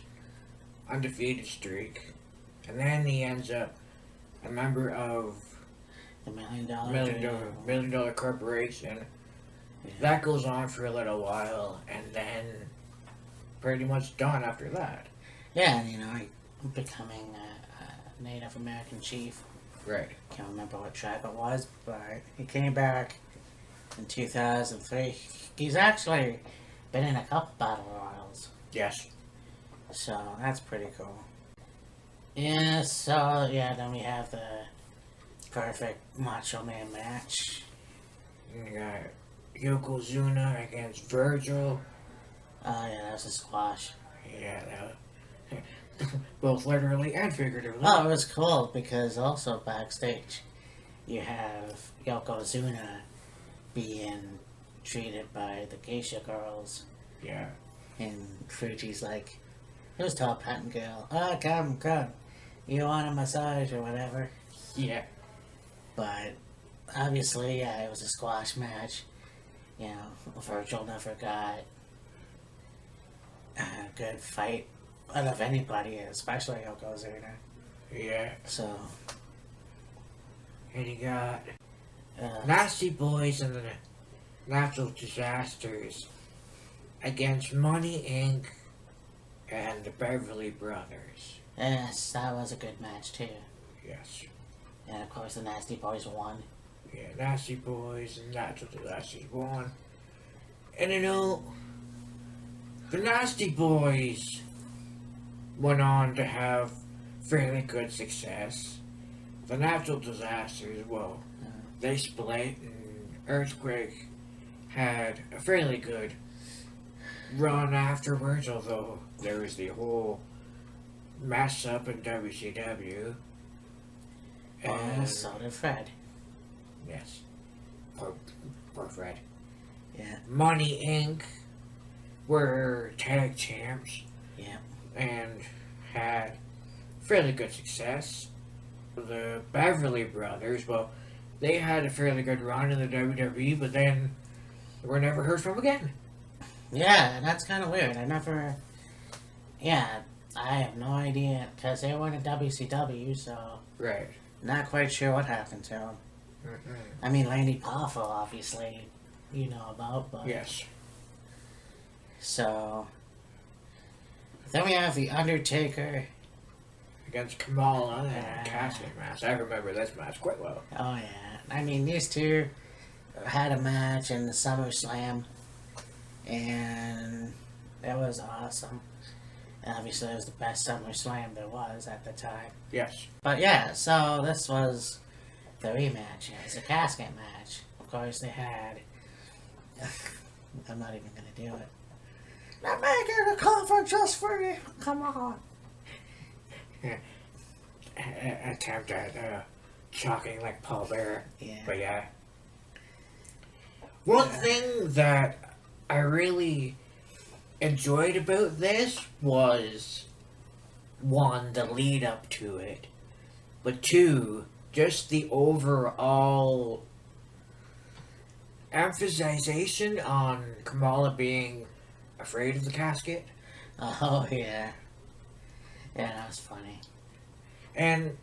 undefeated streak, and then he ends up a member of The million dollar corporation. Yeah. That goes on for a little while, and then pretty much done after that. Yeah, and becoming a Native American chief. Right. Can't remember what tribe it was, but he came back in 2003. He's actually been in a couple battle royals, Yes. so that's pretty cool. Yeah, so yeah, then we have the perfect Macho Man match. You got Yokozuna against Virgil. Oh yeah, that was a squash. Yeah, both literally and figuratively. Oh, it was cool because also backstage you have Yokozuna being treated by the geisha girls, Yeah. and Fuji's like, "Who's Top Hat and Girl? Oh, come. You want a massage or whatever?" Yeah. But obviously, yeah, it was a squash match. Virgil never got a good fight out of anybody, especially Yokozuna. Yeah. So, And you got uh, Nasty Boys and the Natural Disasters against Money Inc. and the Beverly Brothers. yes, that was a good match too. Yes. And of course, the Nasty Boys won. Yeah, Nasty Boys and Natural Disasters won. And the Nasty Boys went on to have fairly good success. The Natural Disasters, well, they split, and Earthquake had a fairly good run afterwards, although there was the whole mess up in WCW. And so did Fred. Yes. Poor Fred. Yeah. Money Inc. were tag champs Yeah. and had fairly good success. the Beverly Brothers, well, they had a fairly good run in the WWE, but then they were never heard from again. Yeah, that's kind of weird. Yeah, I have no idea because they went to WCW, so Right. not quite sure what happened to them. Mm-hmm. I mean, Landy Powerful, obviously, you know about, but Yes. so then we have the Undertaker. Against Kamala and casket match. I remember this match quite well. Oh yeah, I mean these two had a match in the SummerSlam, and it was awesome. Obviously, it was the best SummerSlam there was at the time. Yes. But yeah, so this was the rematch. It was a casket match. Of course, they had. I'm not even gonna do it. I'm making a cover just for you. Come on. Attempt at shocking like Paul Bearer. Yeah. But yeah. One thing that I really enjoyed about this was, one, the lead up to it, but two, just the overall emphasization on Kamala being afraid of the casket. Oh yeah. Yeah, that was funny. And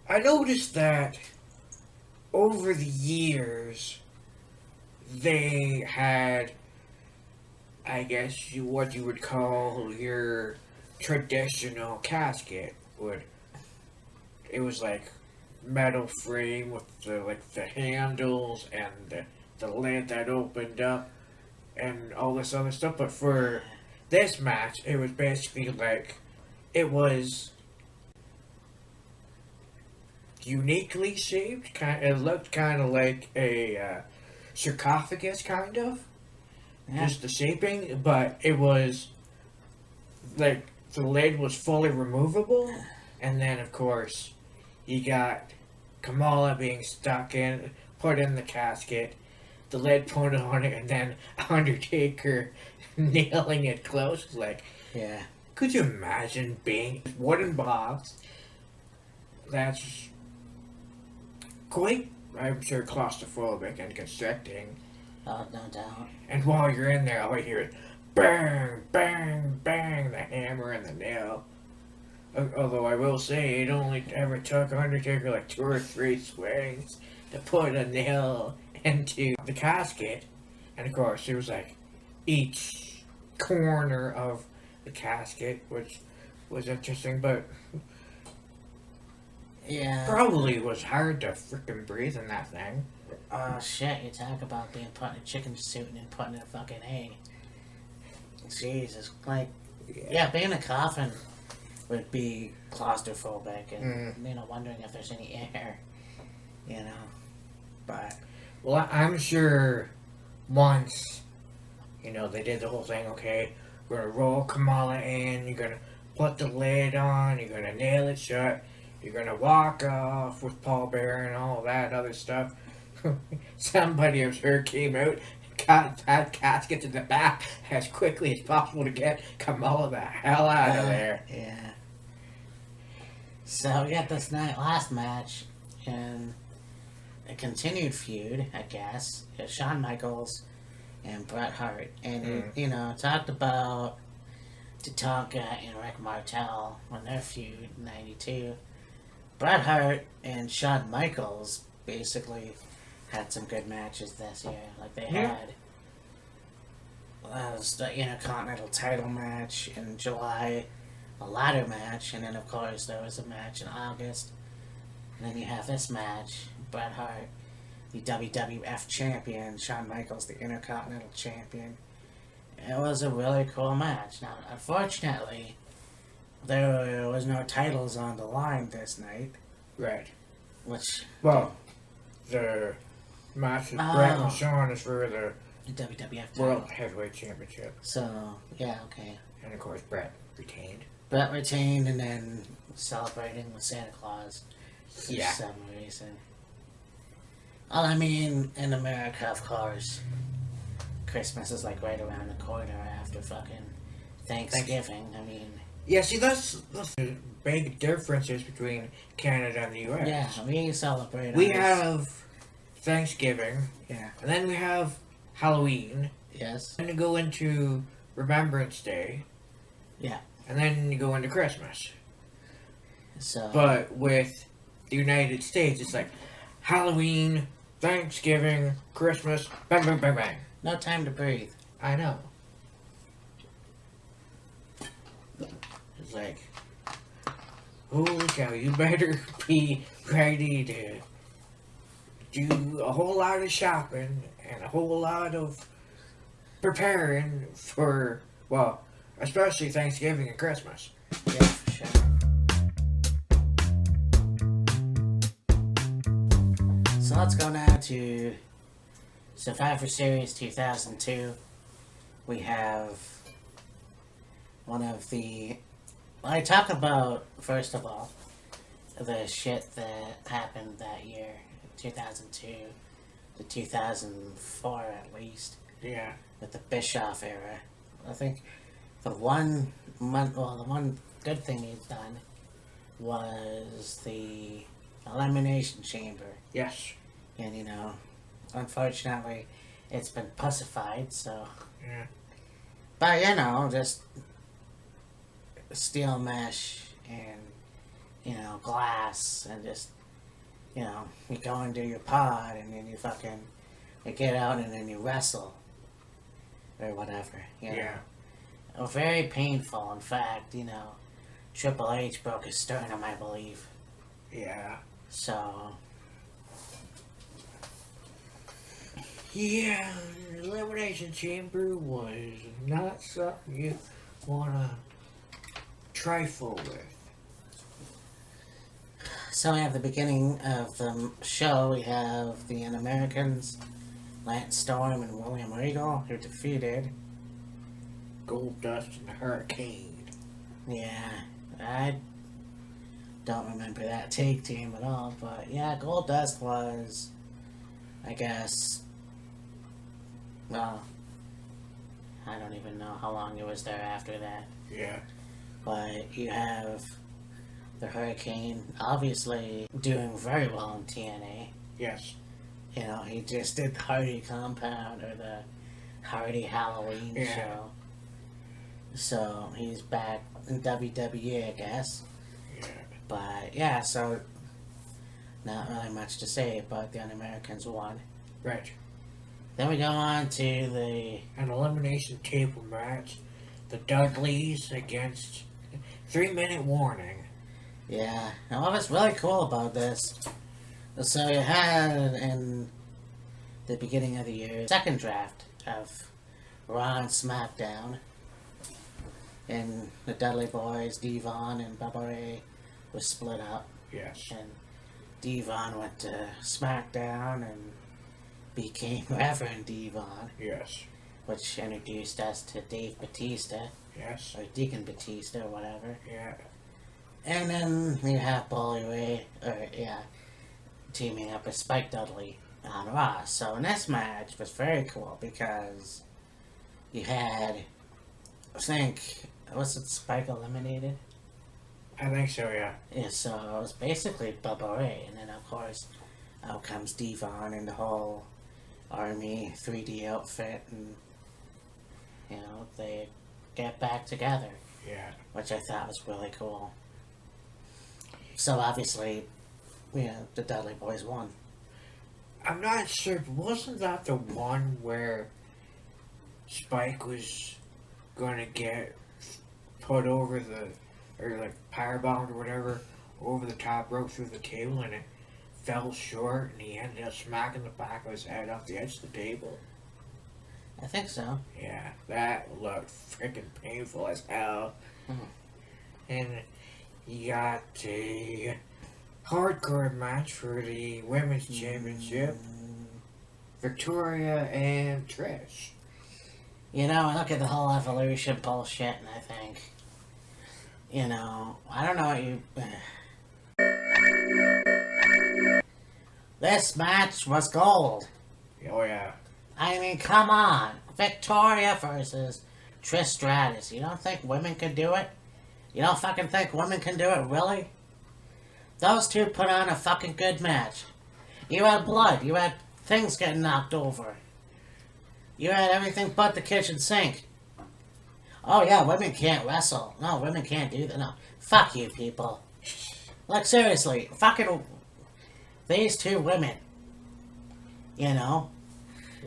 I noticed that over the years, they had, I guess, what you would call your traditional casket. It was like metal frame with the handles and the lid that opened up and all this other stuff. But for this match, it was basically like, it was uniquely shaped. It looked kind of like a sarcophagus, kind of. Yeah. Just the shaping, but it was like the lid was fully removable, and then of course you got Kamala being put in the casket, the lid put on it, and then Undertaker nailing it close. Like, Yeah. could you imagine being a wooden box that's quite, I'm sure, claustrophobic and constricting? Oh, no doubt. And while you're in there, all you hear is bang, bang, bang, the hammer and the nail. Although I will say, it only ever took Undertaker like 2 or 3 swings to put a nail into the casket. And of course, it was like each corner of the casket, which was interesting, but Yeah. probably was hard to freaking breathe in that thing. Oh shit, you talk about being put in a chicken suit and then put in a fucking egg. Jesus, like, yeah, being in a coffin would be claustrophobic and, you know, wondering if there's any air, you know. But, Well, I'm sure once, they did the whole thing, okay, we're gonna roll Kamala in, you're gonna put the lid on, you're gonna nail it shut, you're gonna walk off with Paul Bearer and all that other stuff. Somebody, I'm sure, came out, got that casket to the back as quickly as possible to get Kamala the hell out of there. yeah. So we got this last match in a continued feud, I guess. Shawn Michaels and Bret Hart. And, it, talked about Tatanka and Rick Martel on their feud in 92. Bret Hart and Shawn Michaels basically had some good matches this year. Like, they had the Intercontinental title match in July, a ladder match, and then, of course, there was a match in August. And then you have this match, Bret Hart, the WWF champion, Shawn Michaels, the Intercontinental champion. It was a really cool match. Now, unfortunately, there was no titles on the line this night. Right. Which... Well, the match with Bret and Shawn is for the WWF World title. Heavyweight Championship. So, yeah, okay. And of course, Bret retained. Bret retained and then celebrating with Santa Claus for some reason. Well, I mean, in America, of course, Christmas is like right around the corner after fucking Thanksgiving. I mean, Yeah, see, that's the big differences between Canada and the U.S. Yeah, we celebrate. We ours. have Thanksgiving, Yeah. and then we have Halloween, Yes. then you go into Remembrance Day, Yeah. and then you go into Christmas. So. But with the United States, it's like Halloween, Thanksgiving, Christmas, bang, bang, bang, bang. No time to breathe. I know. It's like, holy cow, you better be ready to do a whole lot of shopping and a whole lot of preparing for, well, especially Thanksgiving and Christmas. Yeah, for sure. So let's go now to Survivor Series 2002. We have one of the. Well, I talk about, first of all, the shit that happened that year, 2002 to 2004 at least, Yeah. with the Bischoff era. I think the one good thing he's done was the Elimination Chamber. Yes. And, unfortunately, it's been pussified, so. Yeah. But, just steel mesh and, glass and just, you go into your pod and then you get out and then you wrestle or whatever, Yeah. Very painful. In fact, Triple H broke his sternum, I believe. Yeah. So, Yeah, Elimination Chamber was not something you wanna trifle with. So we have the beginning of the show. We have the Un-Americans, Lance Storm and William Regal, who defeated. Gold Dust and the Hurricane. Yeah, I don't remember that tag team at all, but yeah, Goldust was, I guess, well, I don't even know how long it was there after that. Yeah. But you have the Hurricane, obviously doing very well in TNA. Yes. He just did the Hardy Compound or the Hardy Halloween show. So he's back in WWE, I guess. Yeah. But yeah, so not really much to say, but the Un-Americans won. Right. Then we go on to An elimination table match. The Dudleys against 3-minute warning. yeah. Now what was really cool about this, so you had in the beginning of the year, second draft of Raw and SmackDown. And the Dudley Boys, Devon and Bubba Ray, was split up. Yes. And Devon went to SmackDown and became Reverend Devon, Yes. which introduced us to Dave Batista, Yes. or Deacon Batista, or whatever. Yeah. And then you have Bully Ray, teaming up with Spike Dudley on Raw. So in this match was very cool because you had, I think, was it Spike eliminated? I think so, yeah. Yeah, so it was basically Bubba Ray, and then of course out comes Devon and the whole army 3D outfit, and they get back together, Yeah. which I thought was really cool. So obviously, the Dudley Boys won. I'm not sure, but wasn't that the one where Spike was gonna get put over or like powerbombed or whatever, over the top rope through the table, and it fell short, and he ended up smacking the back of his head off the edge of the table? I think so. Yeah, that looked freaking painful as hell. Mhm. And you got a hardcore match for the women's championship. Victoria and Trish. I look at the whole evolution bullshit, and I think, I don't know what you. This match was gold. Oh yeah. I mean, come on. Victoria versus Trish Stratus. You don't think women could do it? You don't fucking think women can do it, really? Those two put on a fucking good match. You had blood. You had things getting knocked over. You had everything but the kitchen sink. Oh yeah, women can't wrestle. No, women can't do that. No. Fuck you, people. Like, seriously. Fucking... These two women. You know?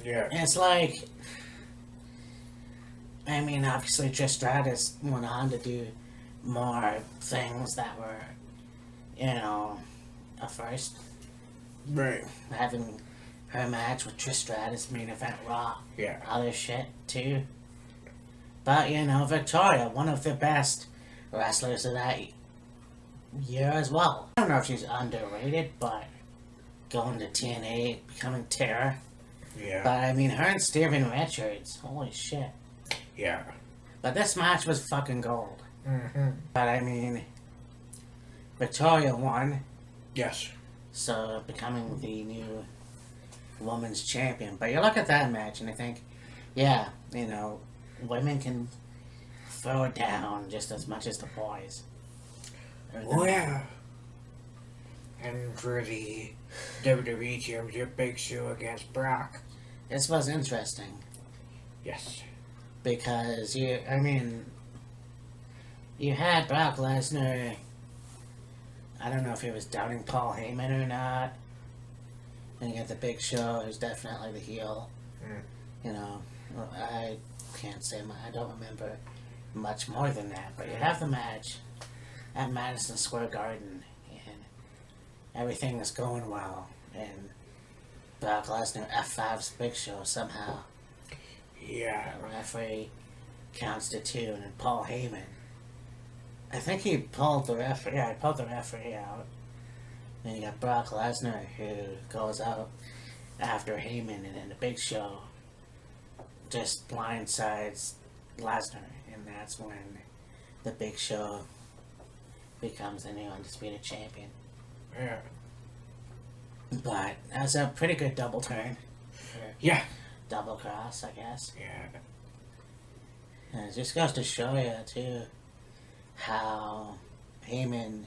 Yeah. It's like... I mean, obviously Trish Stratus went on to do more things that were, you know, a first. Right. Having her match with Trish Stratus, main event Raw. Yeah. Other shit, too. But, you know, Victoria, one of the best wrestlers of that year as well. I don't know if she's underrated, but going to TNA, becoming Terra. Yeah. But, I mean, her and Steven Richards, holy shit. Yeah. But this match was fucking gold. Mm-hmm. But, I mean, Victoria won. Yes. So, becoming the new women's champion. But you look at that match and I think, yeah, you know, women can throw it down just as much as the boys. Oh, yeah. And for the WWE Championship, Big Show against Brock. This was interesting Yes. because you had Brock Lesnar. I don't know if he was doubting Paul Heyman or not. And you got the Big Show, who's definitely the heel. Mm. You know, I can't say I don't remember much more than that. But you have the match at Madison Square Garden, and everything is going well. And Brock Lesnar F5's Big Show somehow. Yeah. The referee counts to 2, and then Paul Heyman. I think he pulled the referee. Yeah, he pulled the referee out. Then you got Brock Lesnar, who goes out after Heyman, and then the Big Show just blindsides Lesnar, and that's when the Big Show becomes the new undisputed champion. Yeah. But that was a pretty good double turn. Yeah. Double cross, I guess. Yeah. And it just goes to show you, too, how Heyman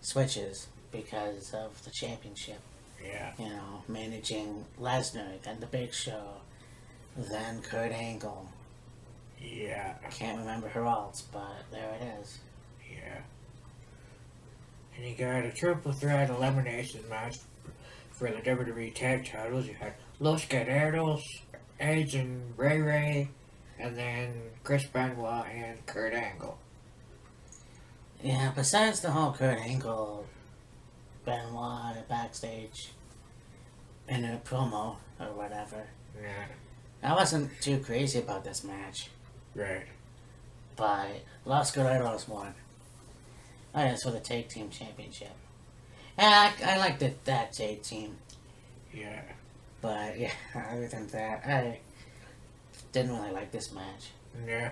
switches because of the championship. Yeah. You know, managing Lesnar, then the Big Show, then Kurt Angle. Yeah. I can't remember who else, but there it is. Yeah. And you got a triple threat elimination match for the WWE tag titles. You had Los Guerreros, Edge and Ray Ray, and then Chris Benoit and Kurt Angle. Yeah, besides the whole Kurt Angle, Benoit backstage in a promo or whatever, Yeah. I wasn't too crazy about this match, Right. but Los Guerreros won. Oh, yeah, it's for the tag team championship. Yeah, I liked that tag team, Yeah. but yeah, other than that, I didn't really like this match. Yeah.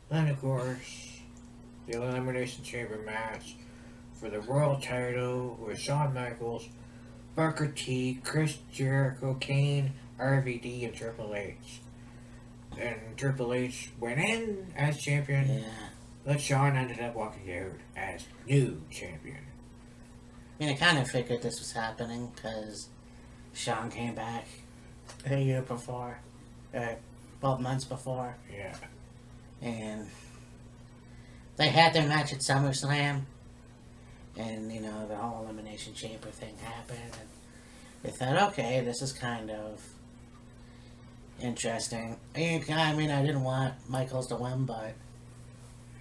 Then, of course, the Elimination Chamber match for the world title with Shawn Michaels, Booker T, Chris Jericho, Kane, RVD, and Triple H. And Triple H went in as champion, Yeah. but Shawn ended up walking out as new champion. I mean, I kind of figured this was happening because Shawn came back a year before, 12 months before, Yeah. and they had their match at SummerSlam, and, you know, the whole Elimination Chamber thing happened, and they thought, okay, this is kind of interesting. I mean, I didn't want Michaels to win, but,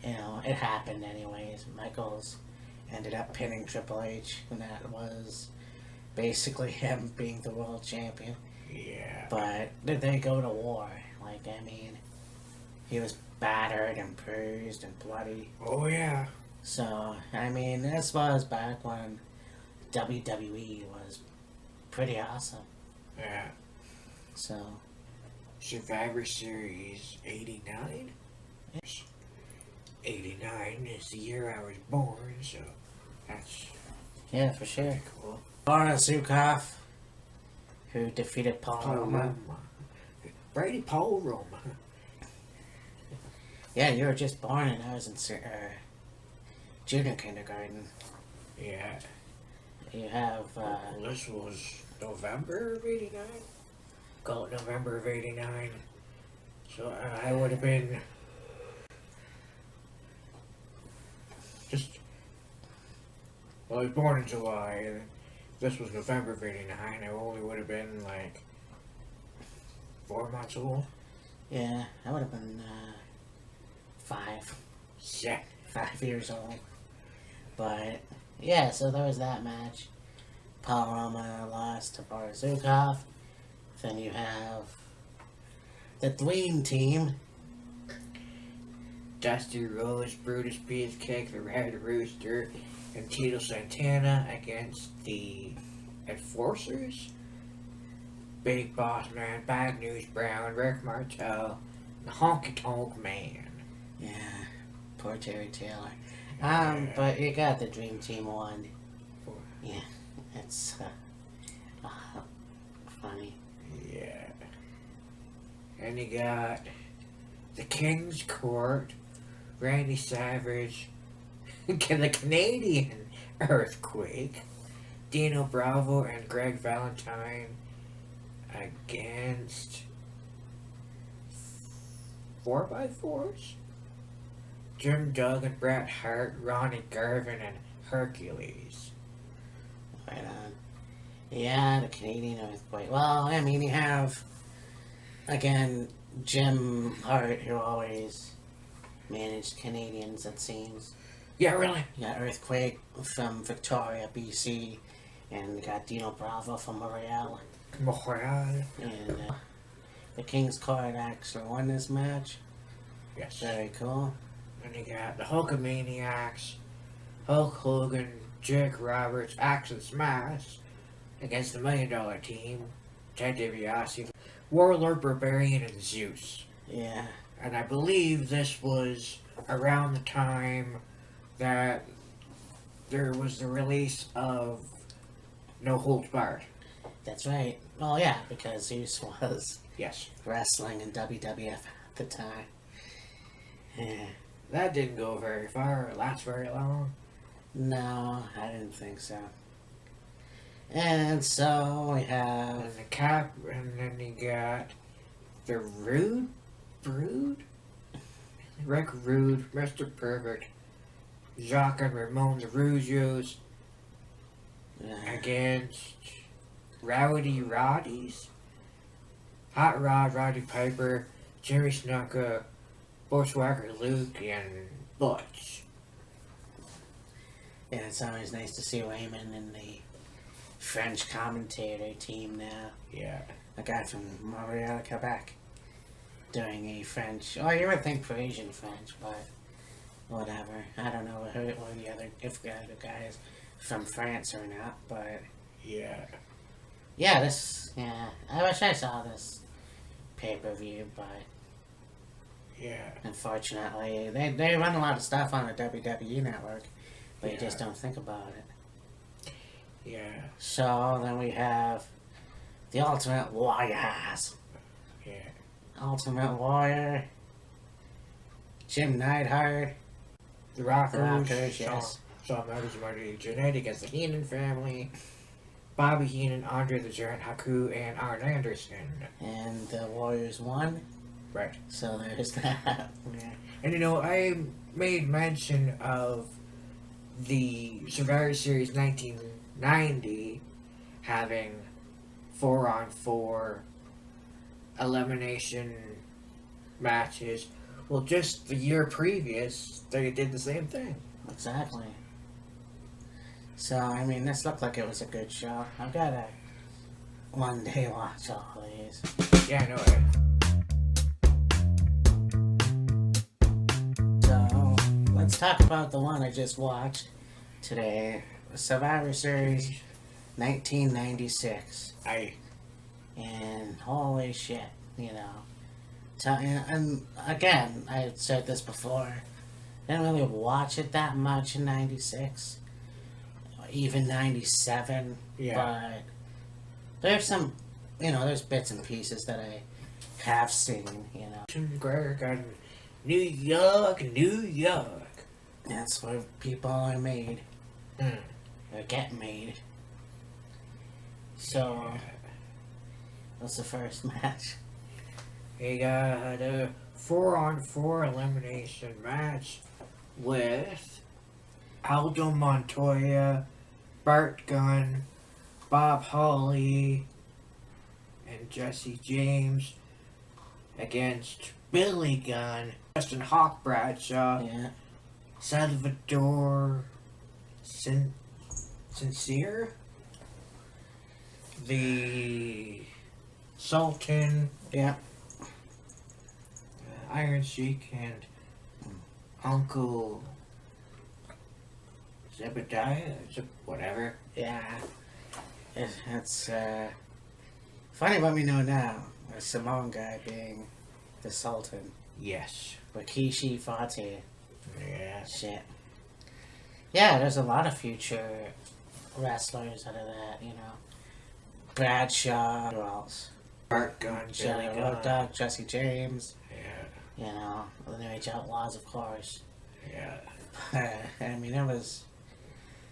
you know, it happened anyways. Michaels ended up pinning Triple H, and that was basically him being the world champion. Yeah. But did they go to war? Like, I mean, he was battered and bruised and bloody. Oh, yeah. So, I mean, this was back when WWE was pretty awesome. Yeah. So, Survivor Series 89? 89 is the year I was born, so that's yeah, for sure. pretty cool. Boris Zukov, who defeated Paul Roma. Brady Paul Roma. Yeah, you were just born and I was in junior kindergarten. Yeah. You have, This was November of '89. Call it November of '89. So I would have been just. Well, I was born in July, and this was November of '89. I only would have been like 4 months old. yeah, I would have been, 5. Yeah. 5 years old. But, yeah, so there was that match. Paul Roma lost to Barzukov. Then you have the Dream Team. Dusty Rhodes, Brutus Beefcake, the Red Rooster, and Tito Santana against the Enforcers. Big Boss Man, Bad News Brown, Rick Martel, the Honky Tonk Man. Yeah, poor Terry Taylor. But you got the Dream Team won. Yeah, it's funny. Yeah. And you got the King's Court, Randy Savage, the Canadian Earthquake, Dino Bravo and Greg Valentine against 4x4s, Jim Duggan, Bret Hart, Ronnie Garvin, and Hercules. Right on. Yeah, the Canadian Earthquake. Well, I mean, you have, again, Jim Hart, who always managed Canadians, it seems. Yeah, really? You got Earthquake from Victoria, BC, and you got Dino Bravo from Montreal. Montreal. And the King's Court actually won this match. Yes. Very cool. And you got the Hulkamaniacs, Hulk Hogan, Jake Roberts, Axe and Smash against the $1 Million Team, Ted DiBiase, Warlord, Barbarian, and Zeus. Yeah. And I believe this was around the time that there was the release of No Holds Barred. That's right. Well, yeah, because Zeus was Yes. wrestling in WWF at the time. Yeah. That didn't go very far or last very long. No, I didn't think so. And so we have And the Cap, and then you got the Rude Brood, Rick Rude, Mr. Perfect, Jacques and Ramon the Rougeos against Rowdy Roddies, Hot Rod, Roddy Piper, Jimmy Snuka, Bushwhacker Luke, and Butch. yeah, it's always nice to see Raymond in the French commentator team now. Yeah. A guy from Montreal, Quebec, doing a French. Oh, you would think Parisian French, but whatever. I don't know who the other if the other guy is from France or not, but Yeah. yeah, this I wish I saw this pay-per-view, but Yeah. unfortunately they run a lot of stuff on the WWE network, but you Yeah. just don't think about it. Yeah. So then we have the Ultimate Warriors. Yeah. Ultimate Warrior, Jim Neidhart, The Rockers, yes. Shawn Michaels, Marty Jannetty against the Heenan family, Bobby Heenan, Andre the Giant Haku, and Arn Anderson. and the Warriors won. Right. So there's that. Yeah. And you know, I made mention of the Survivor Series 1990 having 4-on-4 elimination matches. Well, just the year previous, they did the same thing. Exactly. So, I mean, this looked like it was a good show. I've got to one day watch all these. Yeah, I know it. So, let's talk about the one I just watched today. Survivor Series 1996. And holy shit, you know. And again, I said this before, I didn't really watch it that much in 96, even 97, Yeah. but there's some, you know, there's bits and pieces that I have seen, you know. Greg and New York, New York. That's where people are made. Mm. Or get made. So, what's the first match? We got a 4-on-4 elimination match with Aldo Montoya, Bart Gunn, Bob Holly, and Jesse James against Billy Gunn, Justin Hawk Bradshaw, Yeah. Salvador Sincere, the Sultan, Yeah. Iron Sheik, and Uncle Zebediah, whatever. Yeah. It's funny what we know now. A Samoan guy being the Sultan. Yes. Rikishi Fati. Yeah. Shit. Yeah, there's a lot of future wrestlers out of that, you know. Bradshaw. Who else? Bart Gunn, Billy Gunn. Dog, Jesse James. Yeah. You know, the New Age Outlaws, of course. Yeah. I mean, it was.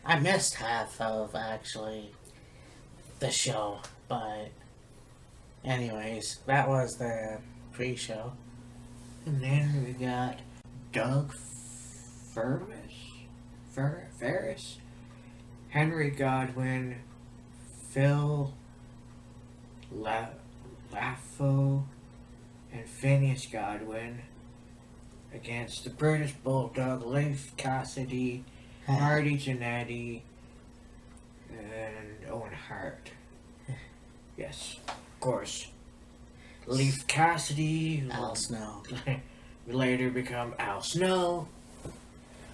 I missed half of actually the show, but anyways, that was the pre-show. And then we got Doug Ferris, Henry Godwin, Phil Laffo, and Phineas Godwin against the British Bulldog, Leif Cassidy, Marty Jannetty, and Owen Hart. Yes, of course. Leif Cassidy, who Al Snow. would later become Al Snow.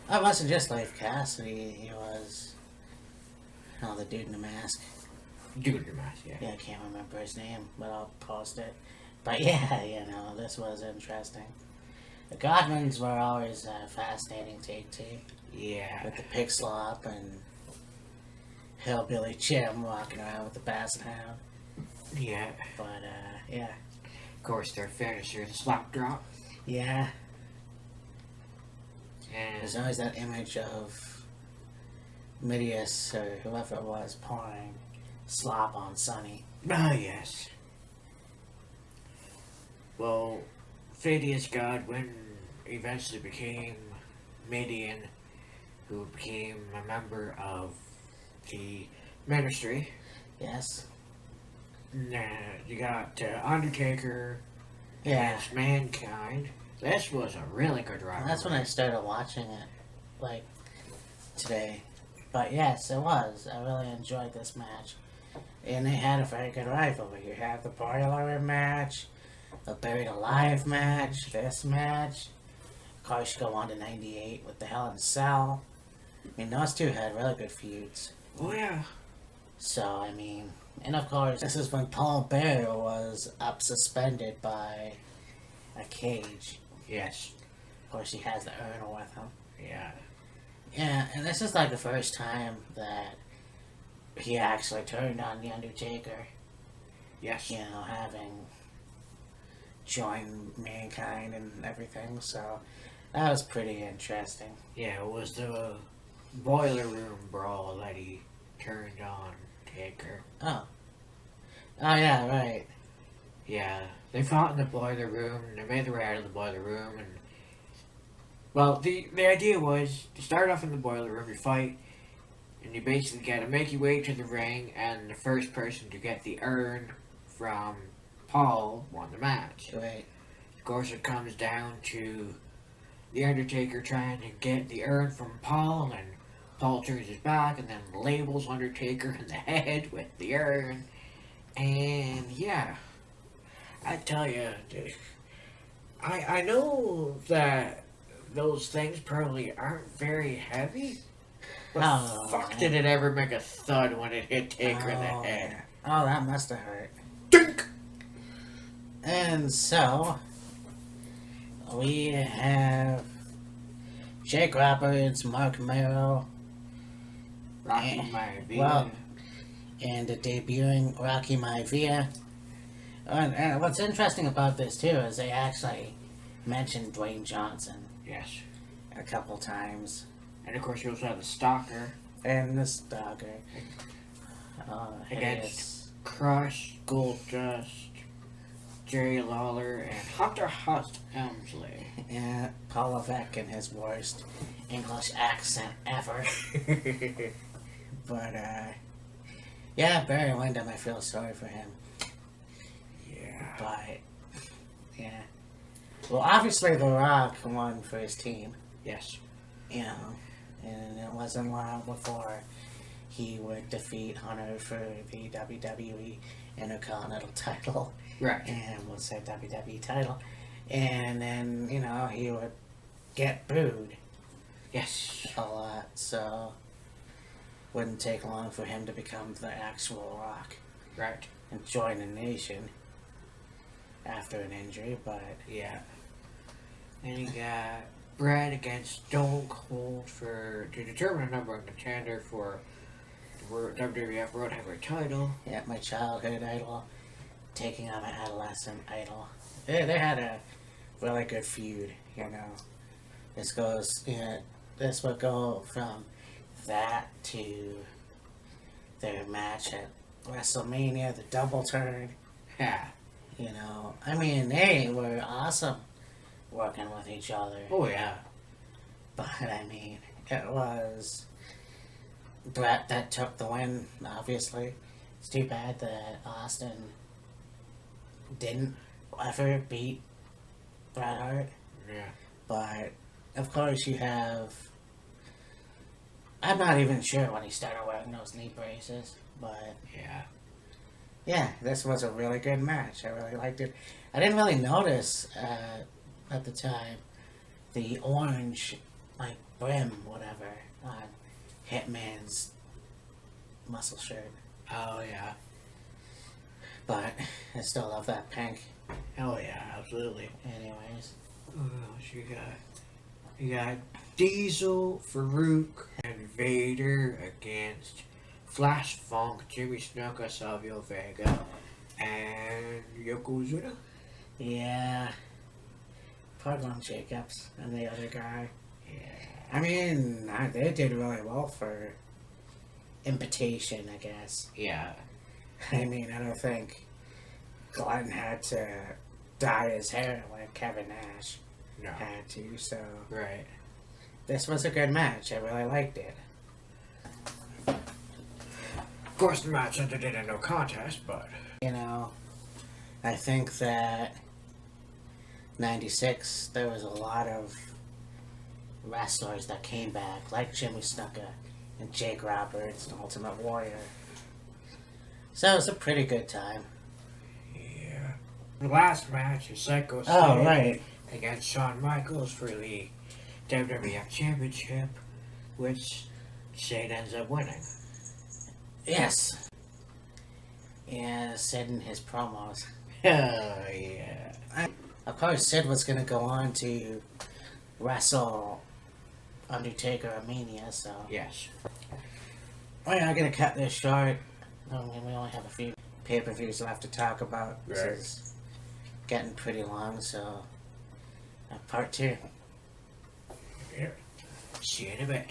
Oh, it wasn't just Leif Cassidy. He was, the dude in the mask. Dude in the mask, yeah. Yeah, I can't remember his name, but I'll post it. But yeah, this was interesting. The Godwins were always a fascinating take team. Yeah. With the pig slop and Hillbilly Jim walking around with the basset hound. Yeah. But, yeah. Of course, their finisher, the slap drop. Yeah. And There's always that image of Midias or whoever it was pouring slop on Sonny. ah, yes. Well, Phineas Godwin eventually became Midian, who became a member of the ministry. Yes. You got Undertaker Yeah. against Mankind. This was a really good rivalry. That's when I started watching it, like, today. But yes, it was. I really enjoyed this match. And they had a very good rivalry. You had the Boiler Room match, the Buried Alive match, this match. Of course, you go on to 98 with the Hell in a Cell. I mean, those two had really good feuds. Oh, yeah. So, I mean, and of course, this is when Paul Bearer was up suspended by a cage. Yes. Of course, he has the urn with him. Yeah. Yeah, and this is like the first time that he actually turned on The Undertaker. Yes. You know, having joined Mankind and everything, so that was pretty interesting. Yeah, it was the boiler room brawl that he turned on Taker. Oh. Oh, yeah, right. Yeah, they fought in the boiler room, and they made their way out of the boiler room, and well, the idea was to start off in the boiler room, you fight, and you basically got to make your way to the ring, and the first person to get the urn from Paul won the match. Right. Of course, it comes down to the Undertaker trying to get the urn from Paul, and Paul turns his back and then labels Undertaker in the head with the urn, and yeah. I tell you, dude, I know that those things probably aren't very heavy, but Oh, fuck man. did it ever make a thud when it hit Taker in the Oh, head. Oh, that must have hurt. Dink! And so, we have Jake Roberts, Mark Mero, Rocky Eh, Maivia. well, and the debuting Rocky Maivia. And what's interesting about this too is they actually mentioned Dwayne Johnson Yes. a couple times. And of course, you also have the Stalker And the Stalker. against Hideous. Crush, Goldust, Jerry Lawler, and Hunter Hearst Helmsley. Yeah, Paul Levesque in his worst English accent ever. But, yeah, Barry Windham, I feel sorry for him. Yeah. But, yeah. Well, obviously, The Rock won for his team, Yes. you know, and it wasn't long before he would defeat Hunter for the WWE Intercontinental title. Right. And was said WWE title. And then, you know, he would get booed Yes. a lot, so wouldn't take long for him to become the actual Rock Right. and join the nation after an injury, but Yeah. And you got Brad against Stone Cold to determine a number one contender for the WWF World Heavyweight title. yeah, my childhood idol taking on my adolescent idol. They had a really good feud, you know. This goes, you know, this would go from that to their match at WrestleMania, the double turn. Yeah. You know, I mean, they were awesome working with each other. Oh yeah. But, I mean, it was Brett that took the win, obviously. It's too bad that Austin didn't ever beat Bret Hart. Yeah. But, of course, you have... I'm not even sure when he started wearing those knee braces, but... Yeah. Yeah, this was a really good match. I really liked it. I didn't really notice at the time the orange, like, brim, whatever, on Hitman's muscle shirt. Oh yeah. But I still love that pink. Hell yeah, absolutely. Anyways. What else you got? You got Diesel, Farouk, and Vader against Flash Funk, Jimmy Snuka, Savio Vega, and Yokozuna. Yeah. Pardon Jacobs and the other guy. Yeah. I mean, they did really well for invitation, I guess. Yeah. I mean, I don't think Glenn had to dye his hair like Kevin Nash No. had to, so Right. this was a good match. I really liked it. Of course, the match ended in a no contest, but You know, I think that 96, there was a lot of wrestlers that came back, like Jimmy Snuka and Jake Roberts and Ultimate Warrior. So it was a pretty good time. yeah. The last match is Psycho Sid Oh, right. against Shawn Michaels for the WWF Championship, which Sid ends up winning. Yes. Yeah, Sid and his promos. Oh yeah. Of course, Sid was going to go on to wrestle Undertaker at Mania, so... Yes. Oh yeah, I'm going to cut this short. I mean, we only have a few pay-per-views left to talk about. Right. This is getting pretty long, so... part 2. Yeah. See you in a bit.